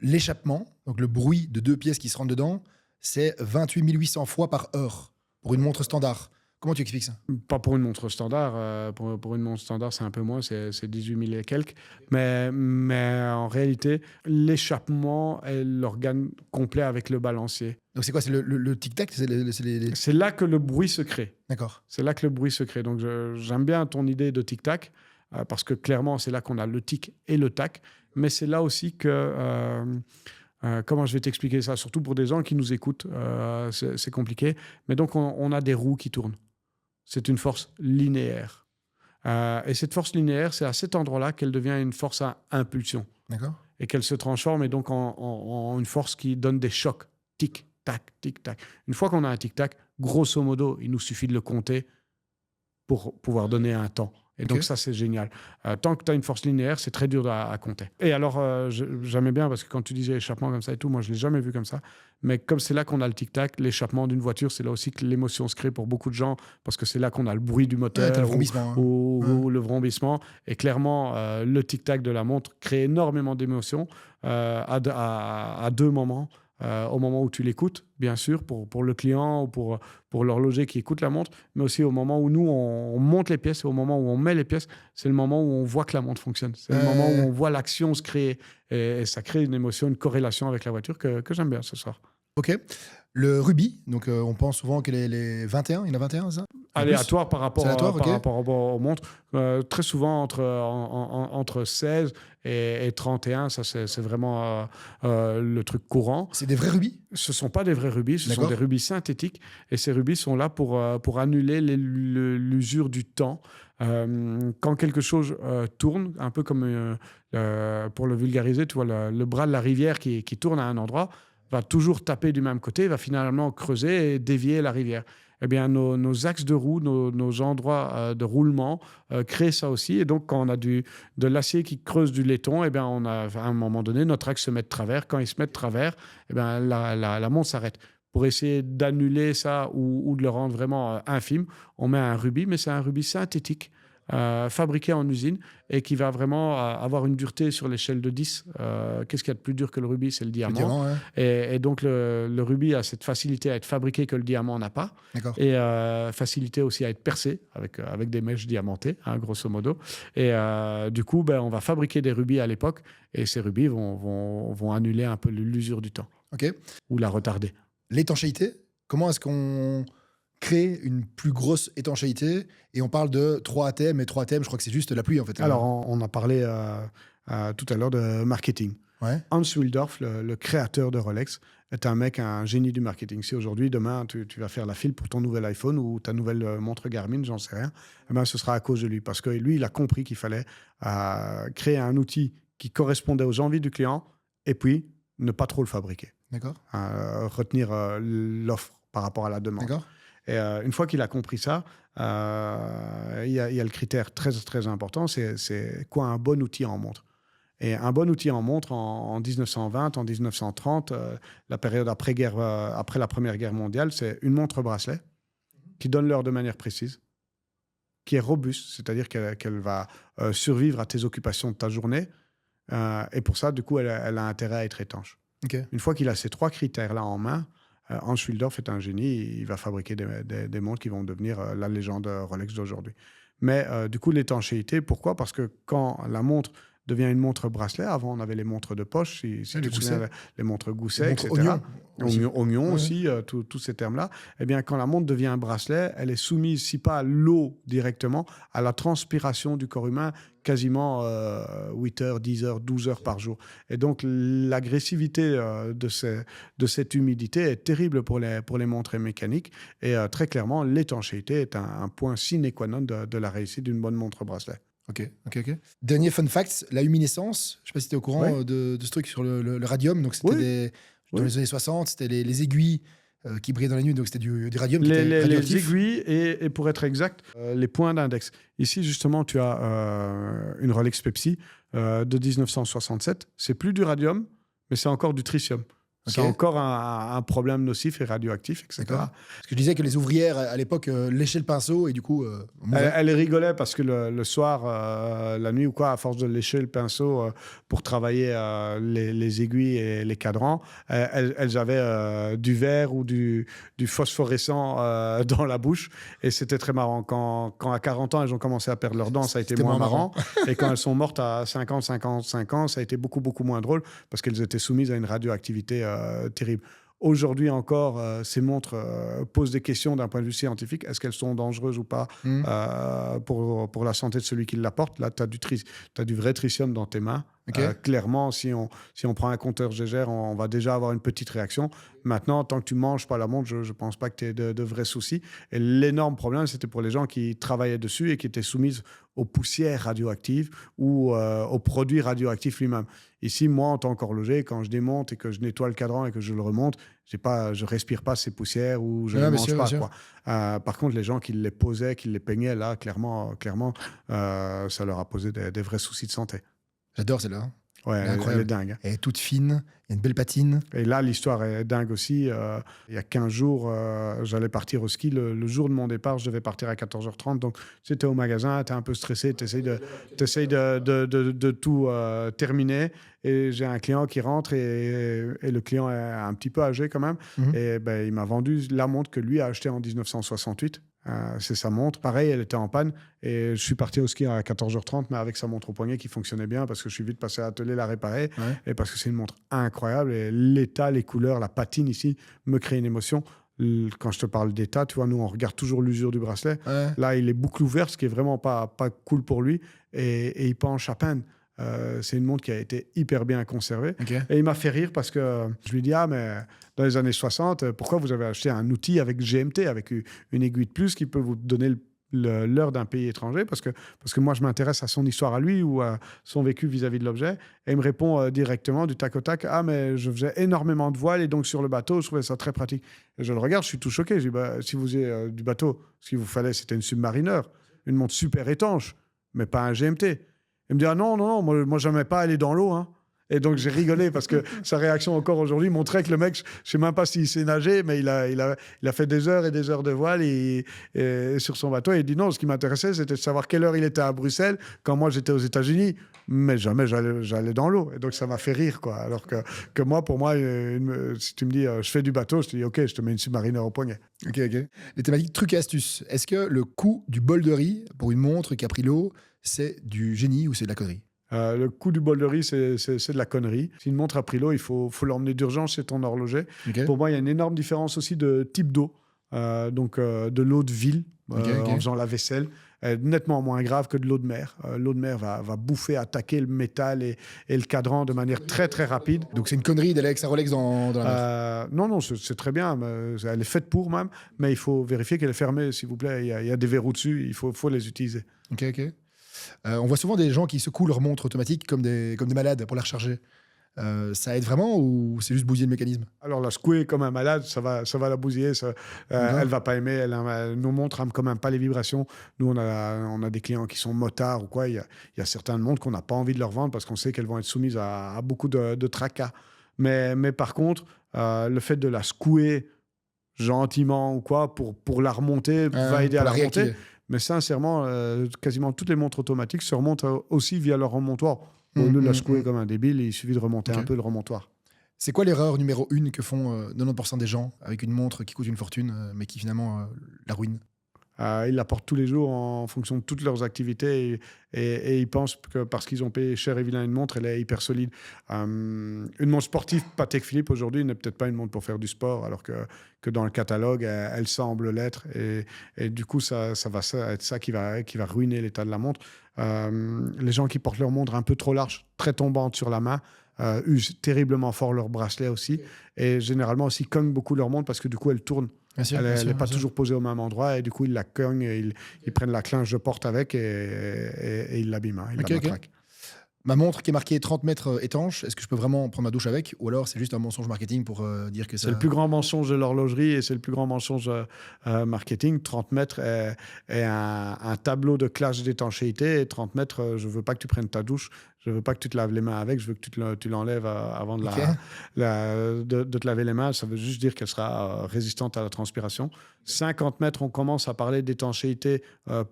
l'échappement, donc le bruit de 2 pièces qui se rentrent dedans, c'est 28 800 fois par heure. Pour une montre standard. Comment tu expliques ça? Pas pour une montre standard. Pour une montre standard, c'est un peu moins, c'est 18 000 et quelques. Mais en réalité, l'échappement est l'organe complet avec le balancier. Donc c'est quoi? C'est le tic-tac? C'est là que le bruit se crée. D'accord. C'est là que le bruit se crée. Donc j'aime bien ton idée de tic-tac, parce que clairement, c'est là qu'on a le tic et le tac. Mais c'est là aussi que... comment je vais t'expliquer ça? Surtout pour des gens qui nous écoutent, c'est compliqué. Mais donc, on a des roues qui tournent. C'est une force linéaire. Et cette force linéaire, c'est à cet endroit-là qu'elle devient une force à impulsion. D'accord. Et qu'elle se transforme et donc en une force qui donne des chocs. Tic-tac, tic-tac. Une fois qu'on a un tic-tac, grosso modo, il nous suffit de le compter pour pouvoir donner un temps. Et donc ça, c'est génial. Tant que tu as une force linéaire, c'est très dur à compter. Et alors, j'aimais bien, parce que quand tu disais échappement comme ça et tout, moi, je ne l'ai jamais vu comme ça. Mais comme c'est là qu'on a le tic-tac, l'échappement d'une voiture, c'est là aussi que l'émotion se crée pour beaucoup de gens, parce que c'est là qu'on a le bruit du moteur le vrombissement, ou le vrombissement. Et clairement, le tic-tac de la montre crée énormément d'émotions à 2 moments. Au moment où tu l'écoutes, bien sûr, pour le client ou pour l'horloger qui écoute la montre, mais aussi au moment où nous, on monte les pièces, au moment où on met les pièces, c'est le moment où on voit que la montre fonctionne. C'est le moment où on voit l'action se créer. Et ça crée une émotion, une corrélation avec la voiture que j'aime bien ce soir. Ok. Le rubis, donc on pense souvent que les 21, il y en a 21, ça? Aléatoire par rapport aux montres. Très souvent entre 16 et 31, ça c'est vraiment le truc courant. C'est des vrais rubis? Ce ne sont pas des vrais rubis, ce sont des rubis synthétiques. Et ces rubis sont là pour annuler l'usure du temps. Quand quelque chose tourne, un peu comme pour le vulgariser, tu vois le bras de la rivière qui tourne à un endroit, va toujours taper du même côté, va finalement creuser et dévier la rivière. Eh bien, nos axes de roue, nos endroits de roulement créent ça aussi. Et donc, quand on a de l'acier qui creuse du laiton, eh bien, on a, à un moment donné, notre axe se met de travers. Quand il se met de travers, eh bien, la montre s'arrête. Pour essayer d'annuler ça ou de le rendre vraiment infime, on met un rubis, mais c'est un rubis synthétique. Fabriqué en usine et qui va vraiment avoir une dureté sur l'échelle de 10. Qu'est-ce qu'il y a de plus dur que le rubis? C'est le diamant. Et donc, le rubis a cette facilité à être fabriqué que le diamant n'a pas. D'accord. Et facilité aussi à être percé avec des mèches diamantées, grosso modo. Et du coup, on va fabriquer des rubis à l'époque et ces rubis vont annuler un peu l'usure du temps. Ok. Ou la retarder. L'étanchéité, comment est-ce qu'on crée une plus grosse étanchéité? Et on parle de 3 ATM, mais 3 ATM, je crois que c'est juste la pluie, en fait. Alors, on a parlé tout à l'heure de marketing. Ouais. Hans Willdorf, le créateur de Rolex, est un génie du marketing. Si aujourd'hui, demain, tu vas faire la file pour ton nouvel iPhone ou ta nouvelle montre Garmin, j'en sais rien, ce sera à cause de lui. Parce que lui, il a compris qu'il fallait créer un outil qui correspondait aux envies du client et puis ne pas trop le fabriquer. D'accord. Retenir l'offre par rapport à la demande. D'accord. Et une fois qu'il a compris ça, il y a le critère très, très important, c'est quoi un bon outil en montre? Et un bon outil en montre en 1920, en 1930, la période après la Première Guerre mondiale, c'est une montre bracelet qui donne l'heure de manière précise, qui est robuste, c'est-à-dire qu'elle va survivre à tes occupations de ta journée. Et pour ça, du coup, elle a intérêt à être étanche. Okay. Une fois qu'il a ces 3 critères-là en main, Hans Willdorf est un génie, il va fabriquer des montres qui vont devenir la légende Rolex d'aujourd'hui. Mais du coup, l'étanchéité, pourquoi? Parce que quand la montre devient une montre bracelet, avant on avait les montres de poche, si tu te souviens, les montres gousset, etc. Oignon aussi, tous ces termes-là. Eh bien, quand la montre devient un bracelet, elle est soumise, si pas à l'eau directement, à la transpiration du corps humain, quasiment 8 heures, 10 heures, 12 heures par jour. Et donc, l'agressivité de cette humidité est terrible pour les montres mécaniques. Et très clairement, l'étanchéité est un point sine qua non de la réussite d'une bonne montre bracelet. Ok. Dernier fun fact, la luminescence, je ne sais pas si tu es au courant de ce truc sur le radium. Donc, c'était dans les années 60, c'était les aiguilles qui brillaient dans la nuit, donc c'était du radium qui était radioactif. Les aiguilles et pour être exact, les points d'index. Ici, justement, tu as une Rolex Pepsi de 1967. C'est plus du radium, mais c'est encore du tritium. Okay. C'est encore un problème nocif et radioactif, etc. Parce que je disais que les ouvrières, à l'époque, léchaient le pinceau et du coup... Elle rigolait parce que le soir, la nuit ou quoi, à force de lécher le pinceau pour travailler les aiguilles et les cadrans, elles avaient du verre ou du phosphorescent dans la bouche. Et c'était très marrant. Quand à 40 ans, elles ont commencé à perdre leurs dents, ça a été moins marrant. Et quand elles sont mortes à 55 ans, ça a été beaucoup, beaucoup moins drôle parce qu'elles étaient soumises à une radioactivité terrible. Aujourd'hui encore, ces montres posent des questions d'un point de vue scientifique. Est-ce qu'elles sont dangereuses ou pas pour la santé de celui qui la porte? Là, tu as du vrai tritium dans tes mains. Okay. Clairement, si on prend un compteur Geiger, on va déjà avoir une petite réaction. Maintenant, tant que tu ne manges pas la montre, je ne pense pas que tu aies de vrais soucis. Et l'énorme problème, c'était pour les gens qui travaillaient dessus et qui étaient soumises aux poussières radioactives ou aux produits radioactifs lui-même. Ici, moi, en tant qu'horloger, quand je démonte et que je nettoie le cadran et que je le remonte, je ne respire pas ces poussières ou je ne les mange pas. Quoi. Par contre, les gens qui les posaient, qui les peignaient, là, clairement ça leur a posé des vrais soucis de santé. J'adore celle-là. Ouais, elle est dingue. Elle est toute fine, il y a une belle patine. Et là, l'histoire est dingue aussi. Il y a 15 jours, j'allais partir au ski. Le jour de mon départ, je devais partir à 14h30. Donc, tu étais au magasin, tu es un peu stressé, tu essayes de tout terminer. Et j'ai un client qui rentre et le client est un petit peu âgé quand même. Et il m'a vendu la montre que lui a achetée en 1968. C'est sa montre. Pareil, elle était en panne. Et je suis parti au ski à 14h30, mais avec sa montre au poignet qui fonctionnait bien parce que je suis vite passé à l'atelier la réparer. Ouais. Et parce que c'est une montre incroyable. Et l'état, les couleurs, la patine ici me crée une émotion. Quand je te parle d'état, tu vois, nous, on regarde toujours l'usure du bracelet. Ouais. Là, il est boucle ouverte, ce qui est vraiment pas cool pour lui. Et il penche à peine. C'est une montre qui a été hyper bien conservée. Okay. Et il m'a fait rire parce que je lui dis « Ah, mais dans les années 60, pourquoi vous avez acheté un outil avec GMT, avec une aiguille de plus qui peut vous donner l'heure d'un pays étranger ?» parce que moi, je m'intéresse à son histoire à lui ou à son vécu vis-à-vis de l'objet. Et il me répond directement du tac au tac « Ah, mais je faisais énormément de voiles et donc sur le bateau, je trouvais ça très pratique. » Et je le regarde, je suis tout choqué. Je dis « Si vous avez du bateau, ce qu'il vous fallait, c'était une Submariner, une montre super étanche, mais pas un GMT. » Il me dit « Ah non, moi j'aimais pas aller dans l'eau. Hein. » Et donc j'ai rigolé parce que sa réaction encore aujourd'hui montrait que le mec, je ne sais même pas s'il sait nager, mais il a fait des heures et des heures de voile et sur son bateau. Et il dit non, ce qui m'intéressait, c'était de savoir quelle heure il était à Bruxelles quand moi j'étais aux États-Unis. Mais jamais j'allais dans l'eau. Et donc ça m'a fait rire, quoi. Alors que moi, pour moi, si tu me dis je fais du bateau, je te dis ok, je te mets une Submariner au poignet. Ok. Les thématiques trucs et astuces. Est-ce que le coût du bol de riz pour une montre qui a pris l'eau, c'est du génie ou c'est de la connerie? Le coût du bol de riz, c'est de la connerie. Si une montre a pris l'eau, il faut l'emmener d'urgence chez ton horloger. Okay. Pour moi, il y a une énorme différence aussi de type d'eau. Donc de l'eau de ville, en faisant la vaisselle. Nettement moins grave que de l'eau de mer. L'eau de mer va bouffer, attaquer le métal et le cadran de manière très, très rapide. Donc c'est une connerie d'aller avec sa Rolex dans la mer? Non, c'est très bien. Elle est faite pour même, mais il faut vérifier qu'elle est fermée, s'il vous plaît. Il y a des verrous dessus, il faut les utiliser. Ok. On voit souvent des gens qui secouent leur montre automatique comme des malades pour la recharger. Ça aide vraiment ou c'est juste bousiller le mécanisme? Alors la secouer comme un malade, ça va la bousiller. Elle va pas aimer. Nos montres n'aiment quand même pas les vibrations. Nous, on a des clients qui sont motards ou quoi. Il y a certaines montres qu'on n'a pas envie de leur vendre parce qu'on sait qu'elles vont être soumises à beaucoup de tracas. Mais par contre, le fait de la secouer gentiment ou quoi pour la remonter va aider à la remonter. Mais sincèrement, quasiment toutes les montres automatiques se remontent aussi via leur remontoir. Au lieu de la secouer comme un débile, il suffit de remonter un peu le remontoir. C'est quoi l'erreur numéro 1 que font 90% des gens avec une montre qui coûte une fortune, mais qui finalement la ruine? Ils la portent tous les jours en fonction de toutes leurs activités et ils pensent que parce qu'ils ont payé cher et vilain une montre, elle est hyper solide. Une montre sportive Patek Philippe aujourd'hui n'est peut-être pas une montre pour faire du sport, alors que dans le catalogue, elle semble l'être. Et du coup, ça va être ça qui va ruiner l'état de la montre. Les gens qui portent leur montre un peu trop large, très tombante sur la main, usent terriblement fort leur bracelet aussi. Et généralement aussi cognent beaucoup leur montre parce que du coup, elle tourne. Elle n'est pas toujours posée au même endroit et du coup, ils la cognent et ils prennent la clinche de porte avec et ils l'abîment. Ils la matraquent. Ma montre qui est marquée 30 mètres étanche, est-ce que je peux vraiment prendre ma douche avec ou alors c'est juste un mensonge marketing pour dire que ça... C'est le plus grand mensonge de l'horlogerie et c'est le plus grand mensonge marketing. 30 mètres est un tableau de classe d'étanchéité et 30 mètres, je ne veux pas que tu prennes ta douche, je ne veux pas que tu te laves les mains avec, je veux que tu l'enlèves avant de te laver les mains. Ça veut juste dire qu'elle sera résistante à la transpiration. 50 mètres, on commence à parler d'étanchéité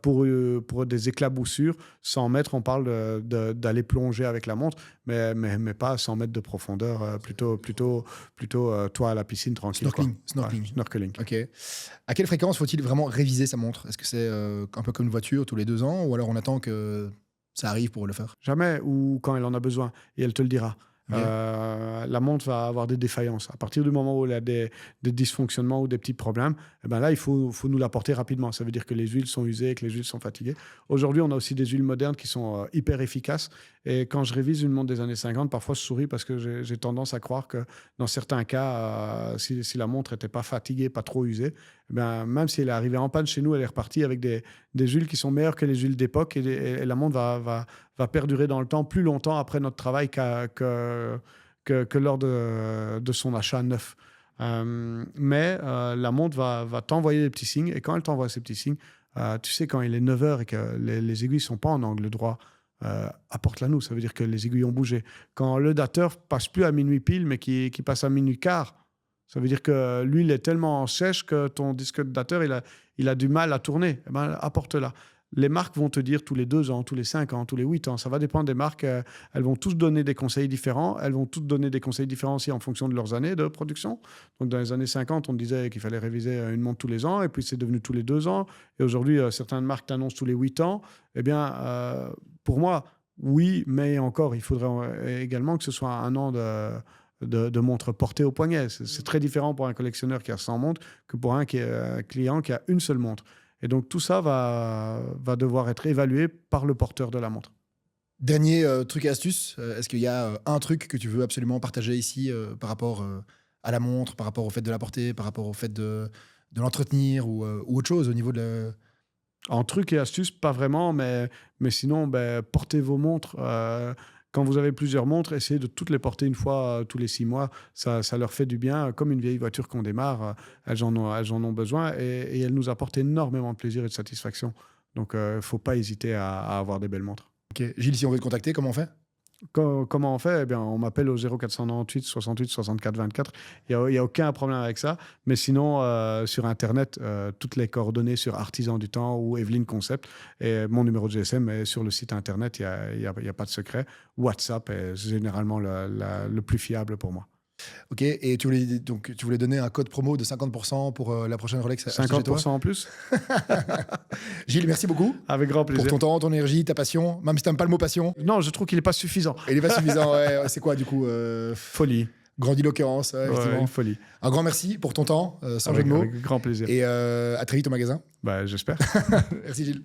pour des éclaboussures. 100 mètres, on parle d'aller plonger avec la montre, mais pas à 100 mètres de profondeur, plutôt toi à la piscine tranquille. Snorkeling. Ok. À quelle fréquence faut-il vraiment réviser sa montre? Est-ce que c'est un peu comme une voiture tous les 2 ans ou alors on attend que ça arrive pour le faire? Jamais, ou quand elle en a besoin, et elle te le dira. Okay. La montre va avoir des défaillances. À partir du moment où elle a des dysfonctionnements ou des petits problèmes, eh ben là, il faut nous l'apporter rapidement. Ça veut dire que les huiles sont usées, que les huiles sont fatiguées. Aujourd'hui, on a aussi des huiles modernes qui sont hyper efficaces. Et quand je révise une montre des années 50, parfois je souris parce que j'ai tendance à croire que dans certains cas, si la montre n'était pas fatiguée, pas trop usée, eh ben, même si elle est arrivée en panne chez nous, elle est repartie avec des huiles qui sont meilleures que les huiles d'époque et la montre va perdurer dans le temps plus longtemps après notre travail que lors de son achat neuf. Mais la montre va t'envoyer des petits signes et quand elle t'envoie ces petits signes, tu sais quand il est 9h et que les aiguilles ne sont pas en angle droit, apporte-la nous, ça veut dire que les aiguilles ont bougé. Quand le dateur passe plus à minuit pile mais qui passe à minuit quart, ça veut dire que l'huile est tellement sèche que ton disque de dateur il a du mal à tourner. Eh ben, apporte-la. Les marques vont te dire tous les 2 ans, tous les 5 ans, tous les 8 ans. Ça va dépendre des marques. Elles vont tous donner des conseils différents. Elles vont toutes donner des conseils différents aussi en fonction de leurs années de production. Donc, dans les années 50, on disait qu'il fallait réviser une montre tous les ans. Et puis, c'est devenu tous les 2 ans. Et aujourd'hui, certaines marques t'annoncent tous les 8 ans. Eh bien, pour moi, oui, mais encore, il faudrait également que ce soit un an de montres portées au poignet. C'est très différent pour un collectionneur qui a 100 montres que pour un client qui a une seule montre. Et donc, tout ça va devoir être évalué par le porteur de la montre. Dernier truc et astuce, est-ce qu'il y a un truc que tu veux absolument partager ici par rapport à la montre, par rapport au fait de la porter, par rapport au fait de l'entretenir ou autre chose au niveau de la... En truc et astuce, pas vraiment, mais sinon, portez vos montres. Quand vous avez plusieurs montres, essayez de toutes les porter une fois tous les 6 mois. Ça leur fait du bien. Comme une vieille voiture qu'on démarre, elles en ont besoin et elles nous apportent énormément de plaisir et de satisfaction. Donc, il ne faut pas hésiter à avoir des belles montres. Ok. Gilles, si on veut te contacter, comment on fait ? Comment on fait? Eh bien, on m'appelle au 0498 68 64 24. Il n'y a aucun problème avec ça. Mais sinon, sur Internet, toutes les coordonnées sur Artisan du Temps ou Evelyne Concept. Et mon numéro de GSM est sur le site Internet. Il y a pas de secret. WhatsApp est généralement le plus fiable pour moi. Ok, et tu voulais donner un code promo de 50% pour la prochaine Rolex 50% en plus. Gilles, merci beaucoup. Avec grand plaisir. Pour ton temps, ton énergie, ta passion, même si tu n'aimes pas le mot passion. Non, je trouve qu'il n'est pas suffisant. Il n'est pas suffisant, ouais. C'est quoi du coup Folie. Grandiloquence, effectivement. Ouais, folie. Un grand merci pour ton temps, sans jeu de mots. Avec grand plaisir. Et à très vite au magasin. J'espère. Merci Gilles.